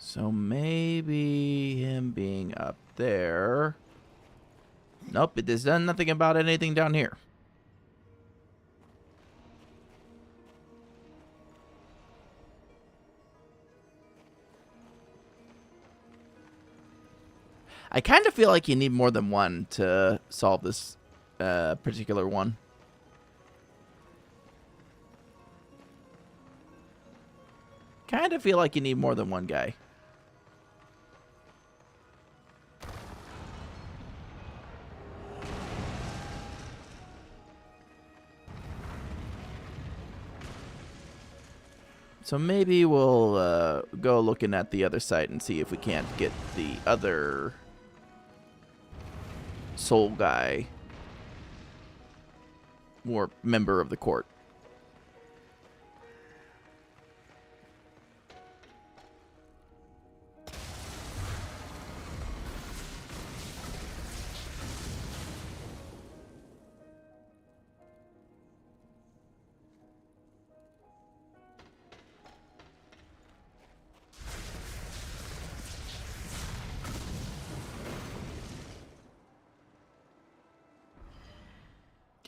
So maybe him being up there. Nope, it has done nothing about anything down here. I kind of feel like you need more than one to solve this particular one. Kind of feel like you need more than one guy. So maybe we'll go looking at the other side and see if we can't get the other soul guy or member of the court.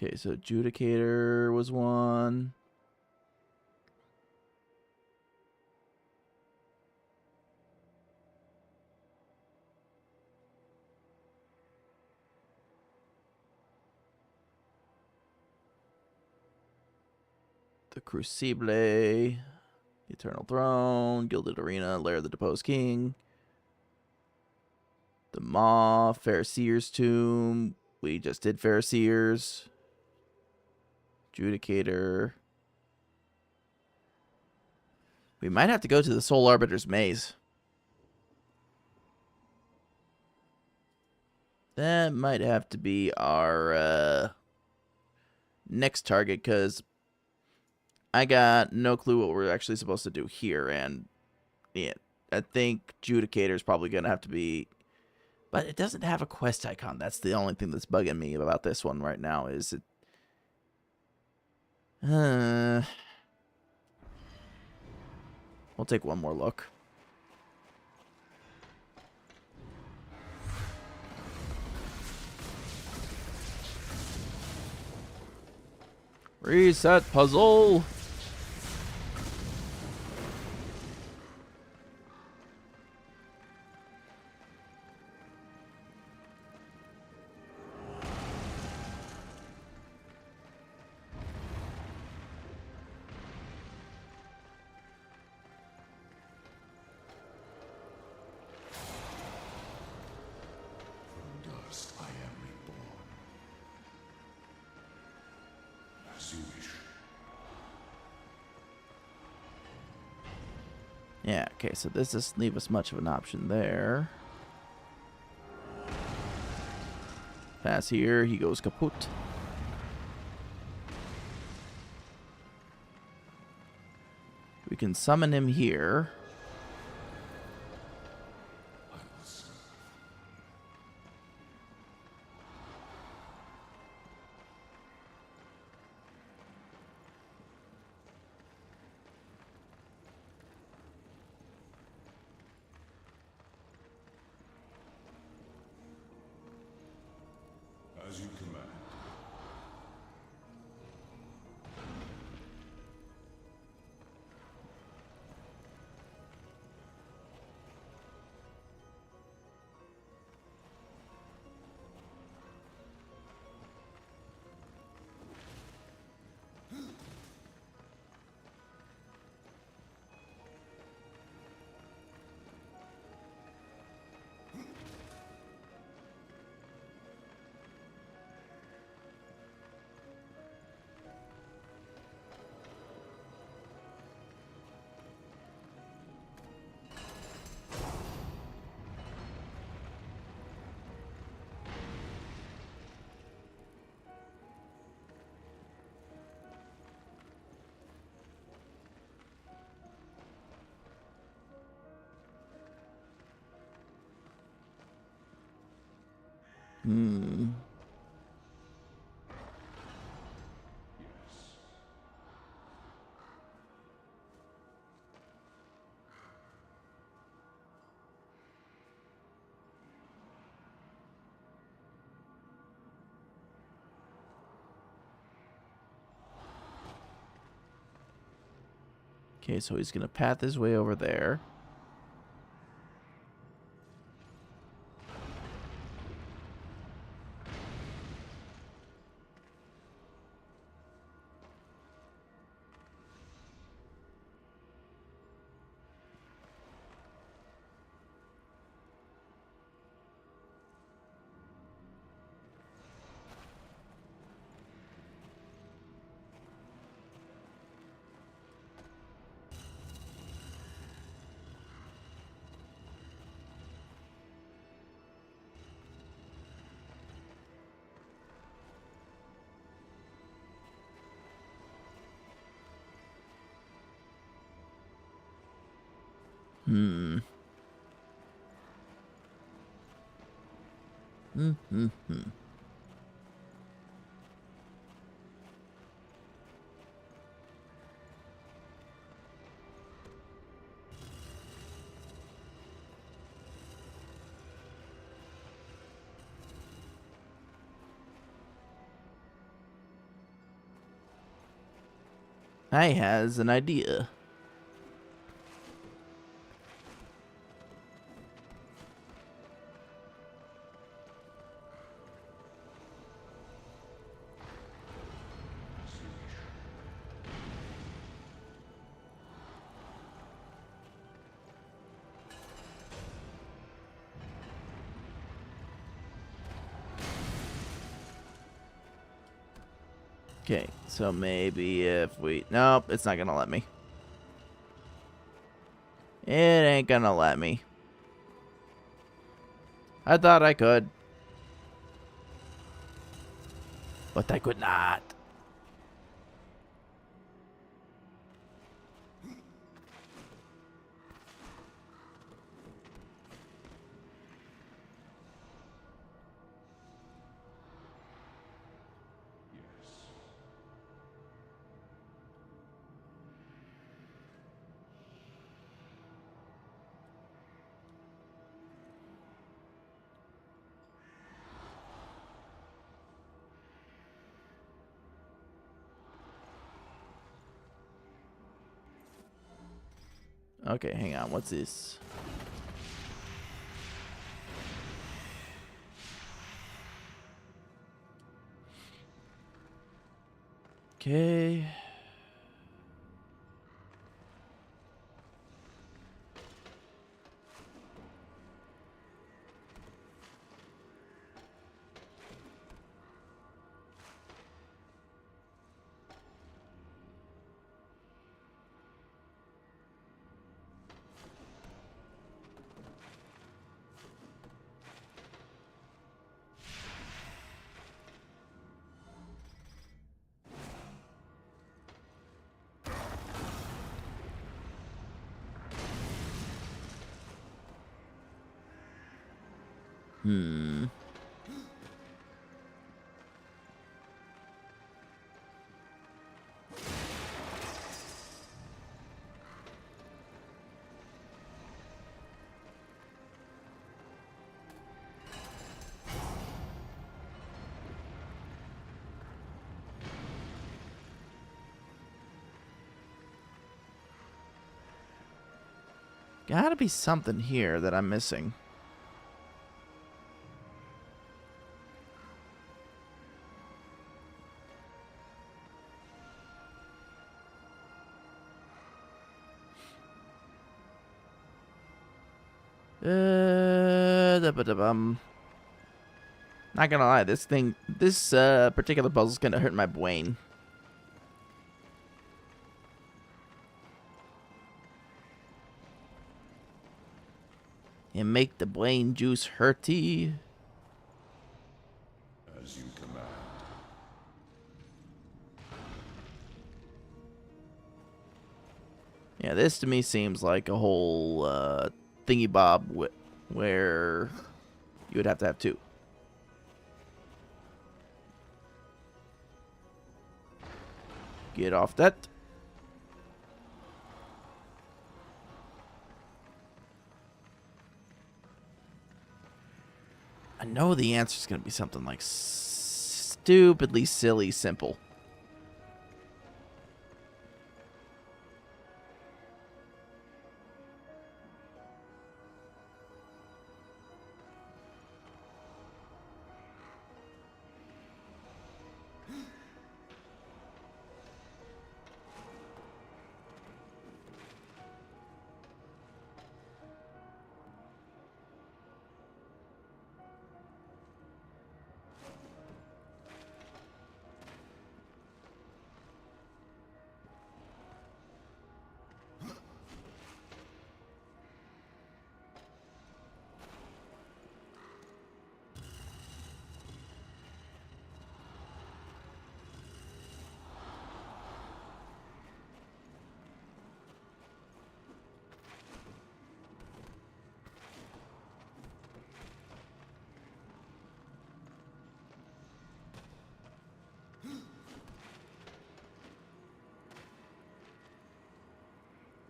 Okay, so Adjudicator was one. The Crucible, the Eternal Throne, Gilded Arena, Lair of the Deposed King, the Maw, Phariseer's Tomb. We just did Phariseers. Adjudicator. We might have to go to the Soul Arbiter's Maze. That might have to be our next target, because I got no clue what we're actually supposed to do here. And yeah, I think Judicator is probably going to have to be... But it doesn't have a quest icon. That's the only thing that's bugging me about this one right now. Is it... We'll take one more look. Reset puzzle. From dust I am reborn. As you wish. Yeah, okay, so this doesn't leave us much of an option there. Pass here, he goes kaput. We can summon him here. I will serve. As you command. Hmm. Yes. Okay, so he's going to path his way over there. Hmm. Hmm. I has an idea. As you wish. Okay, so maybe if we... Nope, it's not going to let me. It ain't going to let me. I thought I could. But I could not. Okay, hang on. What's this? Okay. Hmm. Gotta be something here that I'm missing. Not gonna lie, this particular puzzle's gonna hurt my brain. And make the brain juice hurty. As you command. Yeah, this to me seems like a whole thingy bob where you would have to have two. Get off that. I know the answer is going to be something like stupidly silly simple.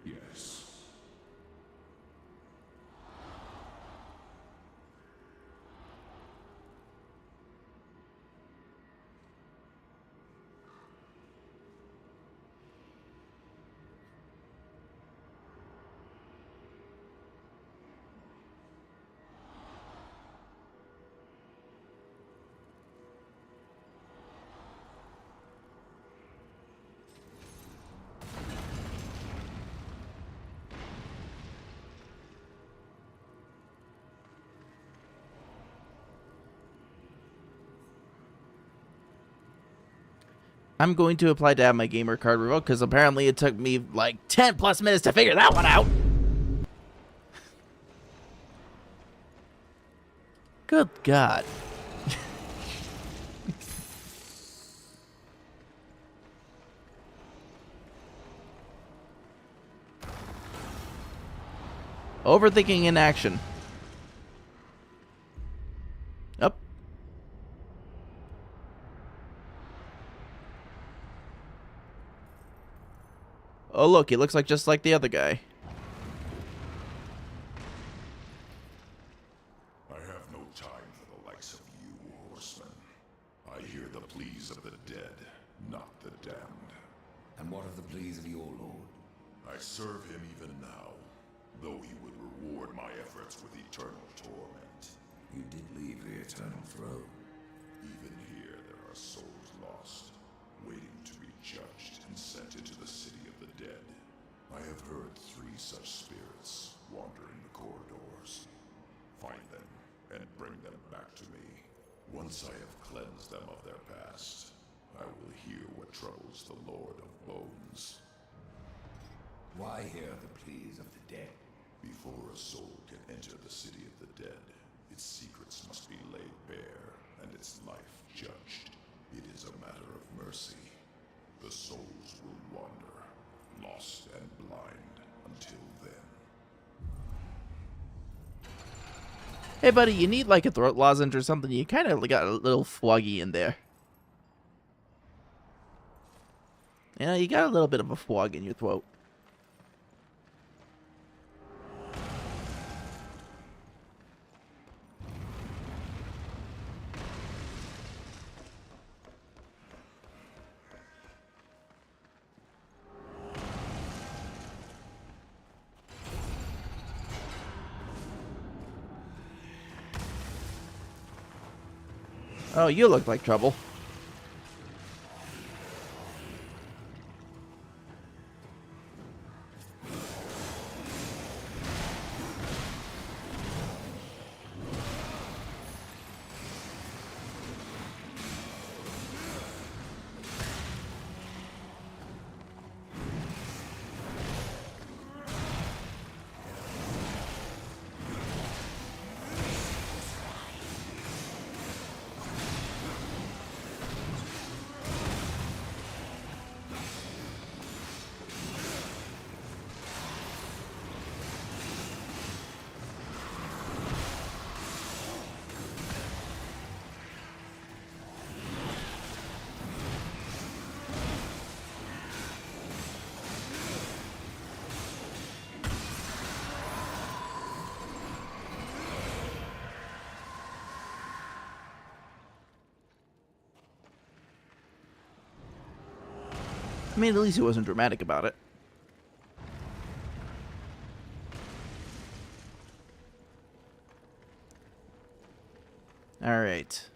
Yes. I'm going to apply to have my gamer card revoked because apparently it took me like 10 plus minutes to figure that one out. Good God. Overthinking in action. Up. Oh, look, he looks like just like the other guy. I have no time for the likes of you, horsemen. I hear the pleas of the dead, not the damned. And what of the pleas of your lord? I serve him even now, though he would reward my efforts with eternal torment. You did leave the eternal throne. Even here there are souls lost, waiting to be judged and sent into the city of the dead. I have heard 3 such spirits wandering the corridors. Find them and bring them back to me. Once I have cleansed them of their past, I will hear what troubles the Lord of Bones. Why hear the pleas of the dead? Before a soul can enter the city of the dead, its secrets must be laid bare and its life judged. It is a matter of mercy. The souls will wander, lost and blind, until then. Hey, buddy, you need like a throat lozenge or something. You kind of got a little floggy in there. Yeah, you got a little bit of a fog in your throat. Oh, you look like trouble. I mean, at least he wasn't dramatic about it. Alright.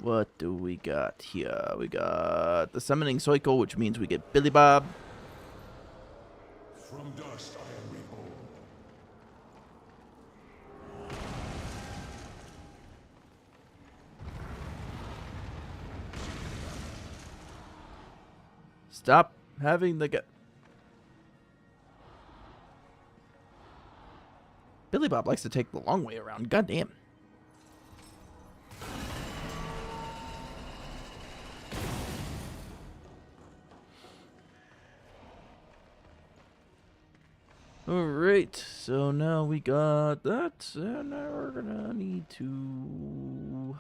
What do we got here? We got the summoning cycle, which means we get Billy Bob. From dust I am reborn. Stop having the Billy Bob likes to take the long way around. Goddamn. Alright, so now we got that, and now we're gonna need to...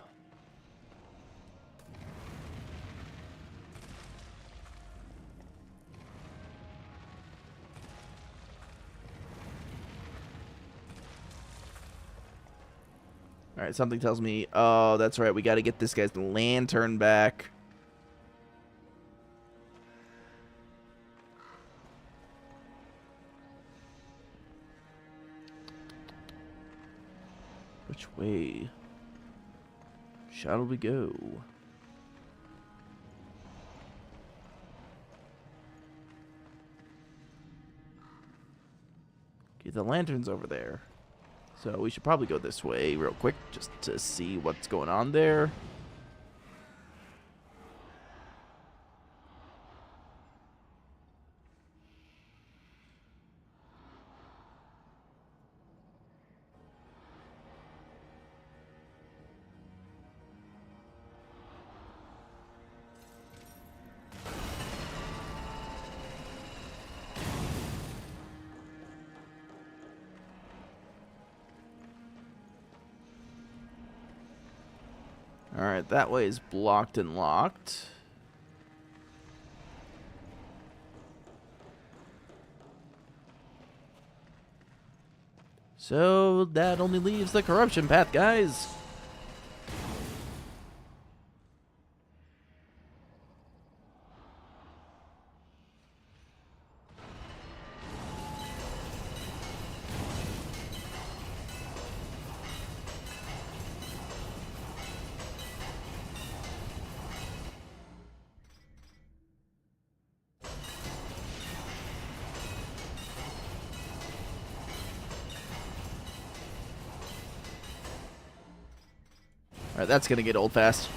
Alright, something tells me, oh, that's right, we gotta get this guy's lantern back. Which way shall we go? Okay, the lantern's over there. So we should probably go this way real quick just to see what's going on there. Alright, that way is blocked and locked. So that only leaves the corruption path, guys. Alright, that's gonna get old fast.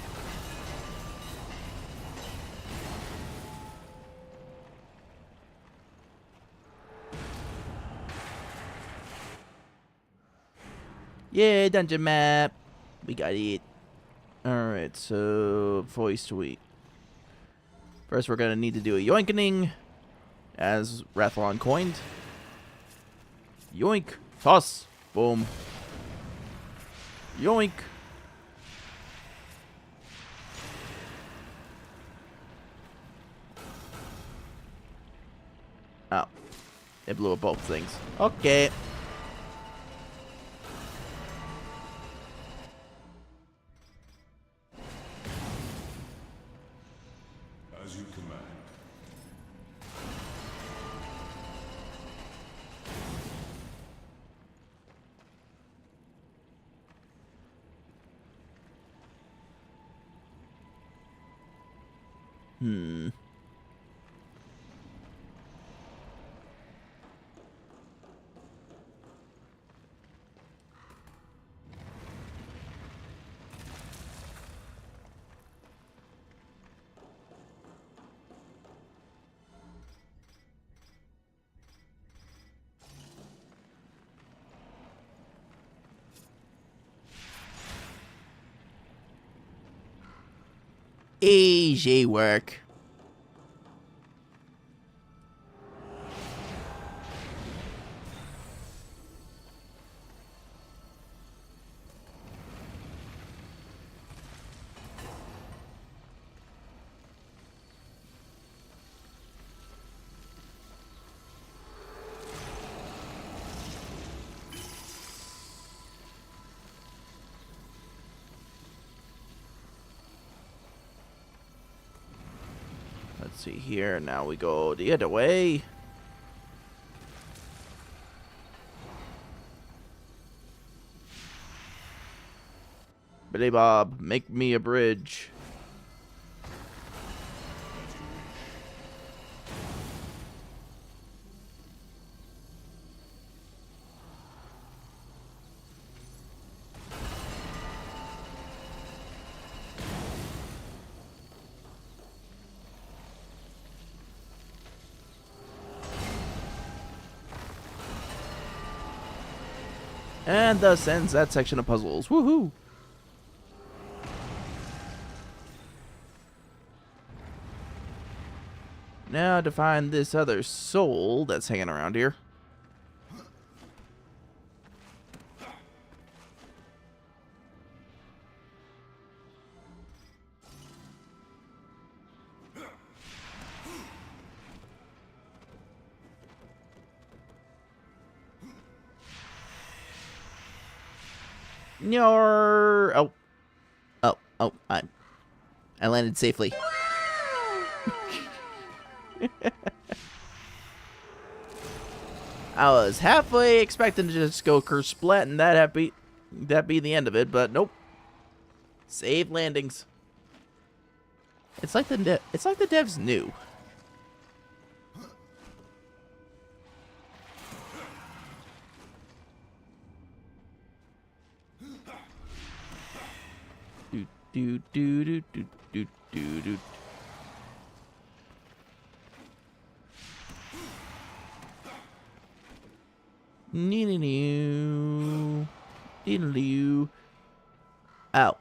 Yeah, dungeon map. We got it. Alright, so voice tweet. First, we're gonna need to do a yoinkening, as Rathlon coined. Yoink. Toss. Boom. Yoink. Oh. It blew up both things. Okay. As you command. Easy work. Let's see here. Now we go the other way. Billy Bob, make me a bridge. And thus ends that section of puzzles. Woohoo! Now to find this other soul that's hanging around here. Oh. I landed safely. I was halfway expecting to just go kersplat and that be the end of it, but nope. Save landings. It's like the devs knew. Do do do do do do do. Nee-nee-nee. Diddle-doo. Ow.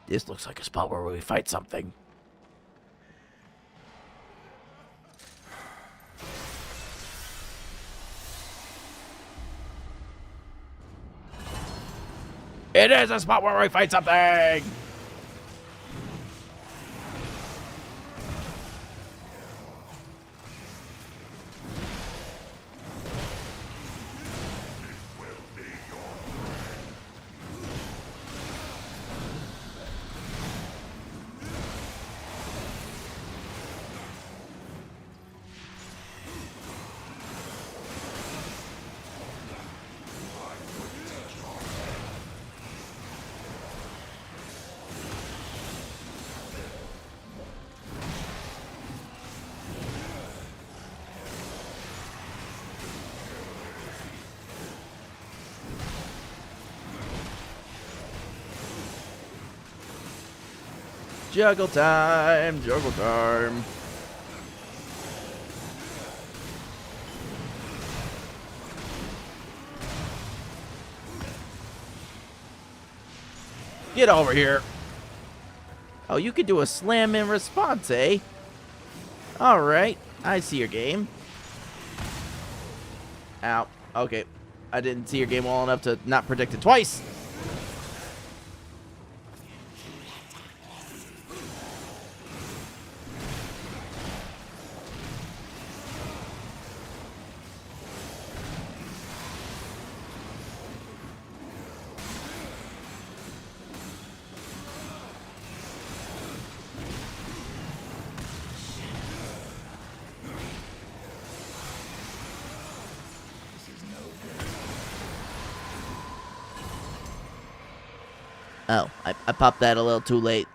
This looks like a spot where we fight something. It is a spot where we fight something! Juggle time, juggle time. Get over here. Oh, you could do a slam in response, eh? Alright, I see your game. Ow. Okay. I didn't see your game well enough to not predict it twice. Oh, I popped that a little too late.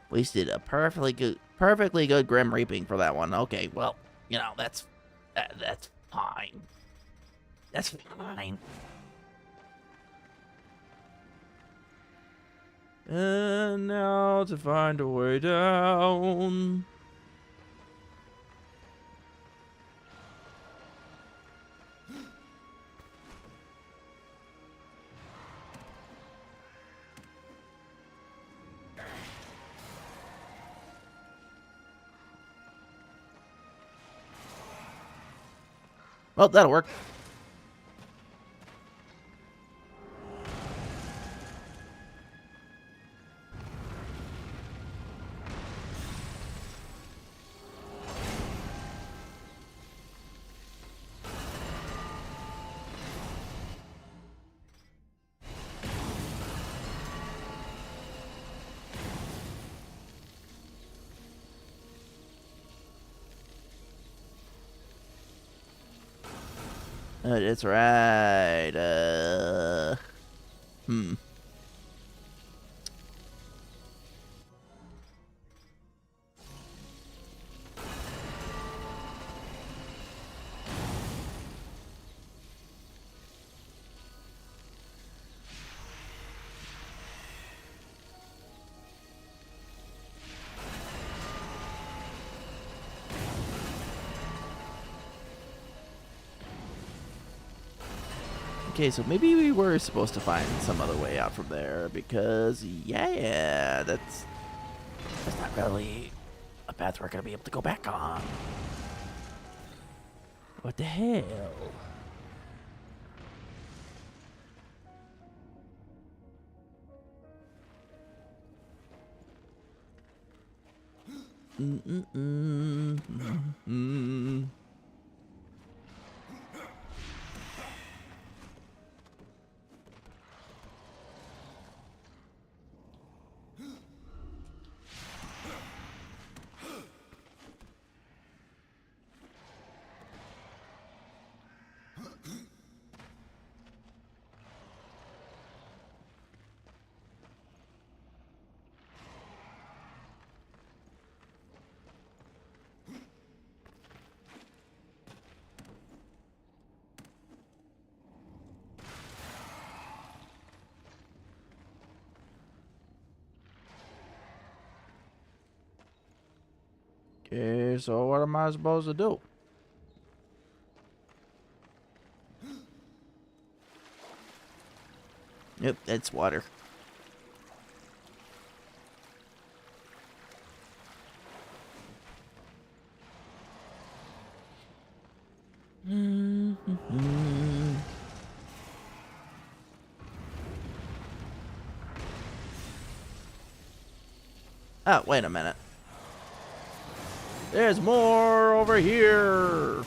Wasted a perfectly good Grim Reaping for that one. Okay, well, you know, that's fine. That's fine. And now to find a way down. Well, that'll work. That's right. Okay, so maybe we were supposed to find some other way out from there because, yeah, that's not really a path we're gonna be able to go back on. What the hell? Okay, so what am I supposed to do? Yep, it's water. Oh, wait a minute. There's more over here.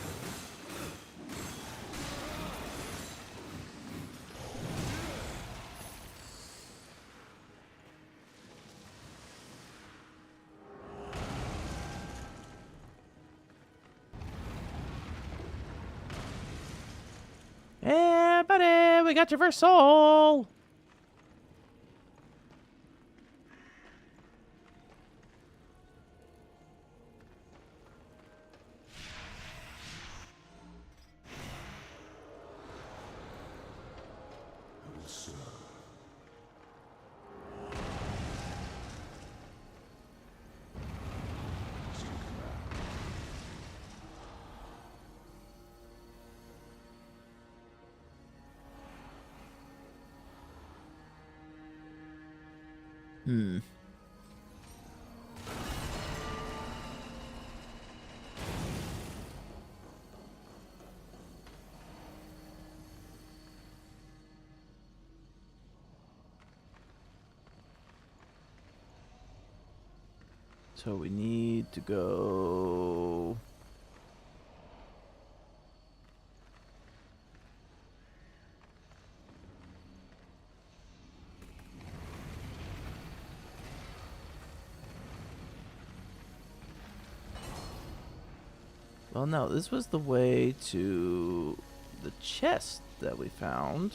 Hey, buddy, we got your first soul. I will serve. As you command. Hmm. So we need to go. Well, no, this was the way to the chest that we found.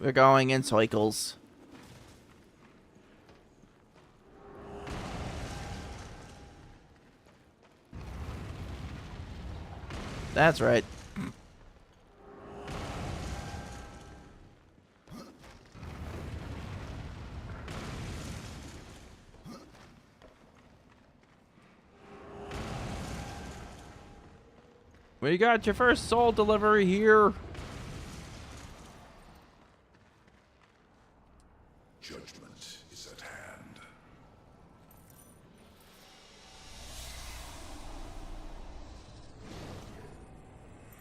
We're going in cycles. That's right. We got your first soul delivery here. Judgment is at hand.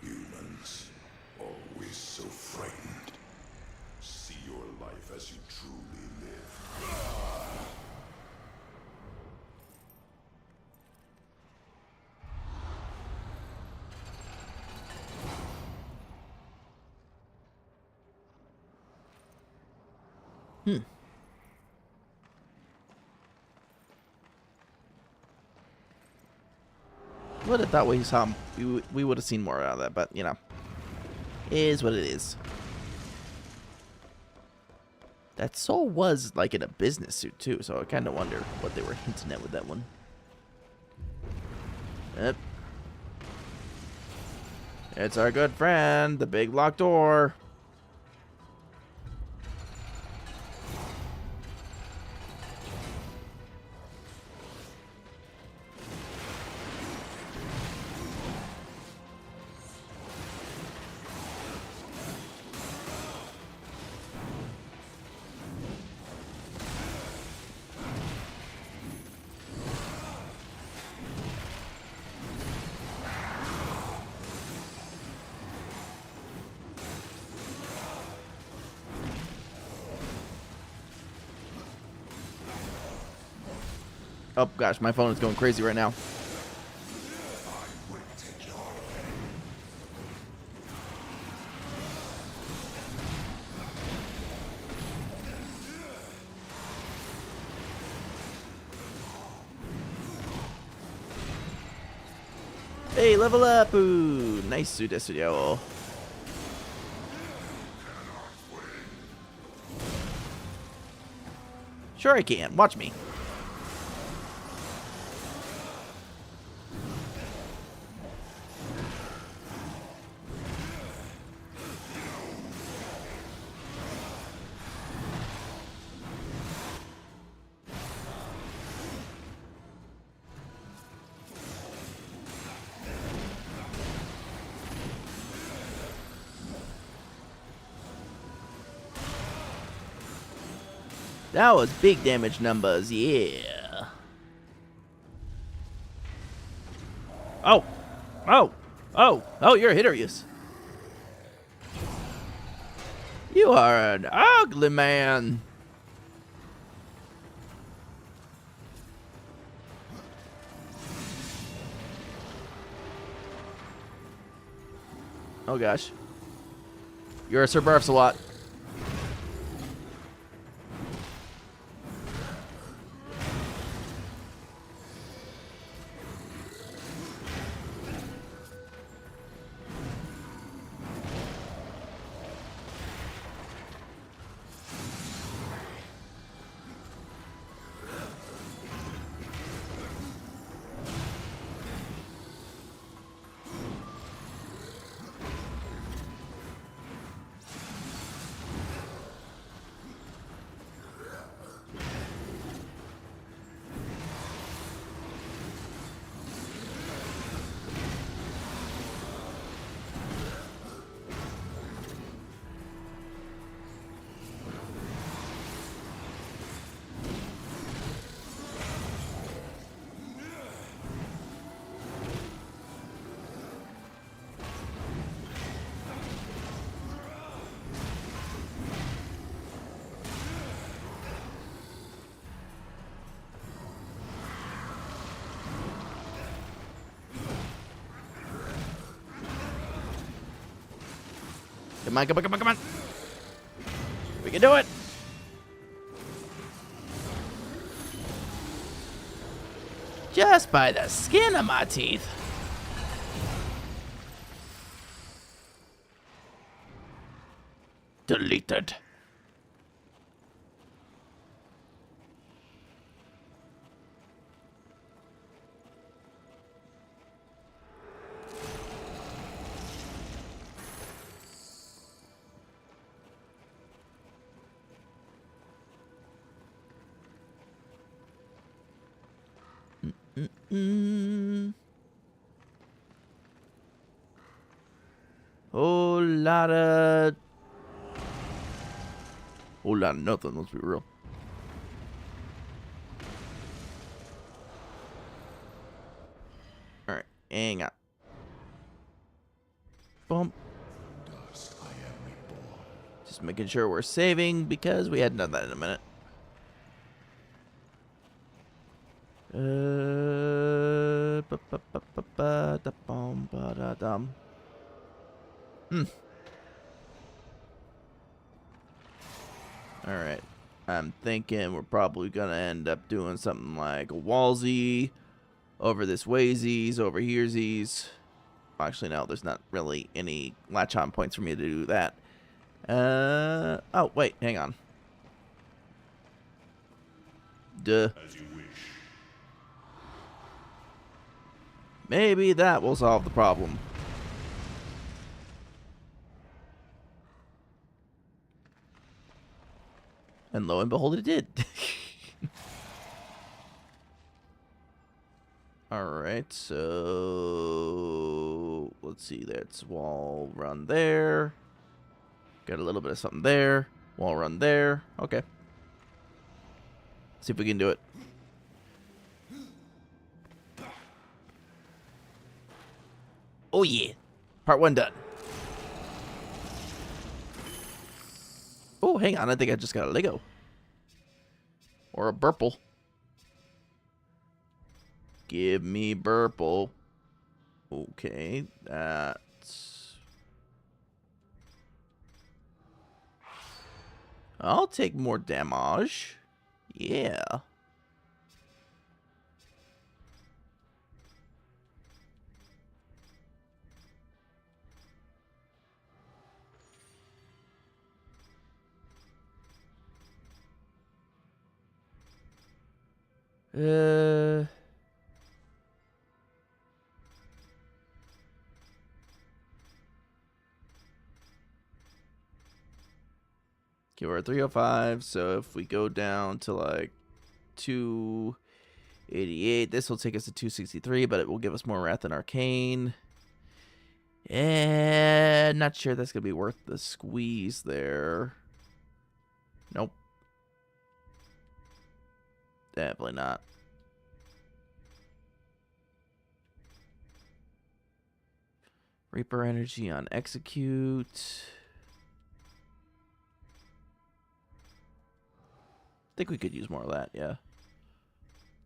Humans, always so frightened. See your life as you truly live. Would have thought we saw we would have seen more out of that, but you know, it is what it is. That soul was like in a business suit too, so I kind of wonder what they were hinting at with that one. Yep. It's our good friend, the big locked door. Oh gosh, my phone is going crazy right now. Hey, level up! Ooh, nice suit studio. Sure I can. Watch me. That was big damage numbers, yeah. Oh! Oh! Oh! Oh, you're Hitterius. You are an ugly man. Oh gosh. You're a Sir Barfs a lot. Come on, come on, come on, come on. We can do it. Just by the skin of my teeth. Deleted. Whole lot of nothing, let's be real. Alright, hang on. Bump. Dust I am reborn. Just making sure we're saving because we hadn't done that in a minute. Alright. I'm thinking we're probably gonna end up doing something like a wallsy over this waysies, over here'sies. Actually, no, there's not really any latch on points for me to do that. Oh, wait, hang on. Duh. As you wish. Maybe that will solve the problem. And lo and behold, it did. Alright, so let's see, that's wall run there. Got a little bit of something there. Wall run there. Okay. See if we can do it. Oh yeah. Part 1 done. Oh, hang on. I think I just got a Lego. Or a Burple. Give me Burple. Okay, that's... I'll take more damage. Yeah. Okay, we're at 305, so if we go down to like 288, this will take us to 263, but it will give us more Wrath and Arcane. And not sure that's going to be worth the squeeze there. Nope. Definitely not. Reaper energy on execute. I think we could use more of that, yeah.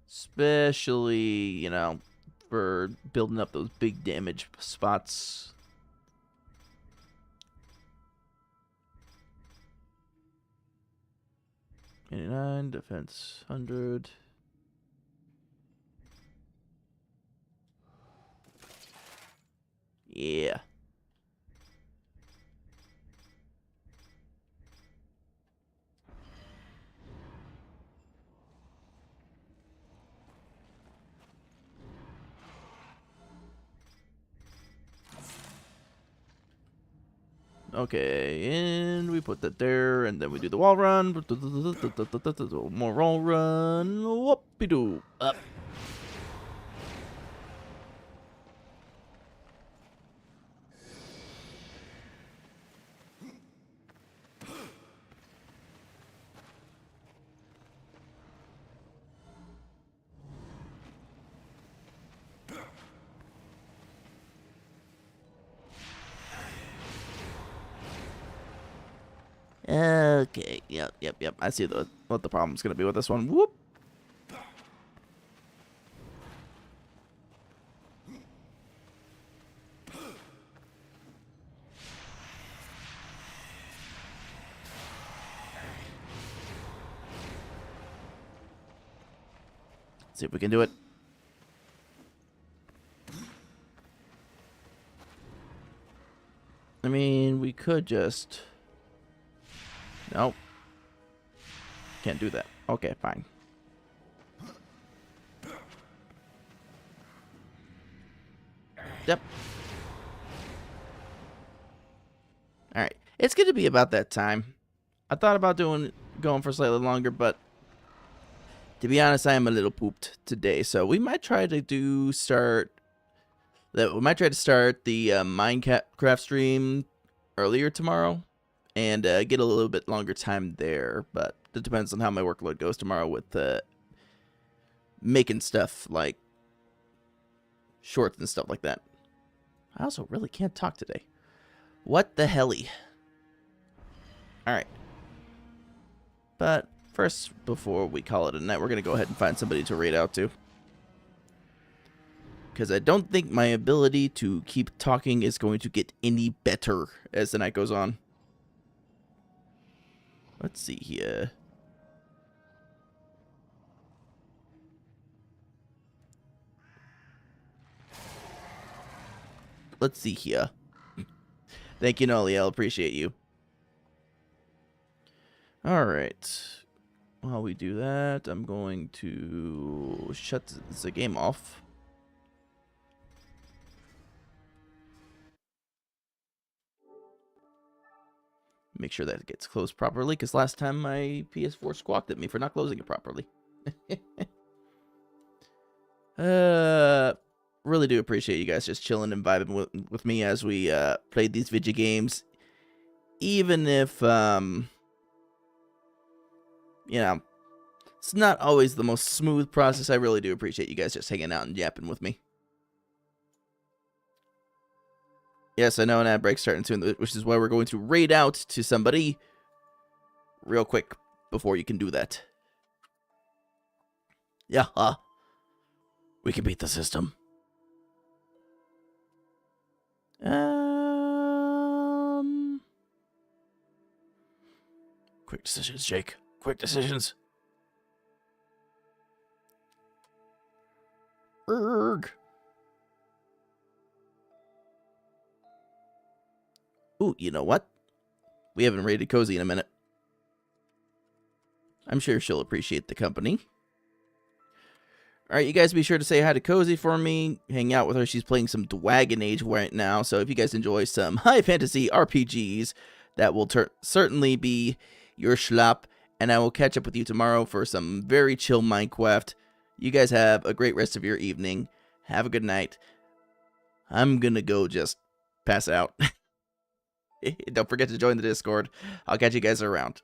Especially, you know, for building up those big damage spots. $89, defense 100. Yeah. Okay, and we put that there, and then we do the wall run. More wall run. Whoopie-doo. Up. Okay, yep. I see what the problem's gonna be with this one. Whoop. See if we can do it. I mean, we could just... Nope. Can't do that. Okay, fine. Yep. Alright. It's going to be about that time. I thought about going for slightly longer, but to be honest, I am a little pooped today. So we might try to start the Minecraft stream earlier tomorrow and get a little bit longer time there. But it depends on how my workload goes tomorrow with making stuff like shorts and stuff like that. I also really can't talk today. What the helly? Alright. But first, before we call it a night, we're going to go ahead and find somebody to raid out to. Because I don't think my ability to keep talking is going to get any better as the night goes on. Let's see here. Let's see here. Thank you, Noliel. Appreciate you. Alright. While we do that, I'm going to shut the game off. Make sure that it gets closed properly, because last time my PS4 squawked at me for not closing it properly. Really do appreciate you guys just chilling and vibing with me as we played these video games. Even if, you know, it's not always the most smooth process, I really do appreciate you guys just hanging out and yapping with me. Yes, I know an ad break's starting soon, which is why we're going to raid out to somebody real quick before you can do that. Yeah, we can beat the system. Quick decisions, Jake. Quick decisions. Erg. Ooh, you know what? We haven't raided Cozy in a minute. I'm sure she'll appreciate the company. Alright, you guys be sure to say hi to Cozy for me. Hang out with her. She's playing some Dragon Age right now. So if you guys enjoy some high fantasy RPGs, that will certainly be your schlop. And I will catch up with you tomorrow for some very chill Minecraft. You guys have a great rest of your evening. Have a good night. I'm gonna go just pass out. Don't forget to join the Discord. I'll catch you guys around.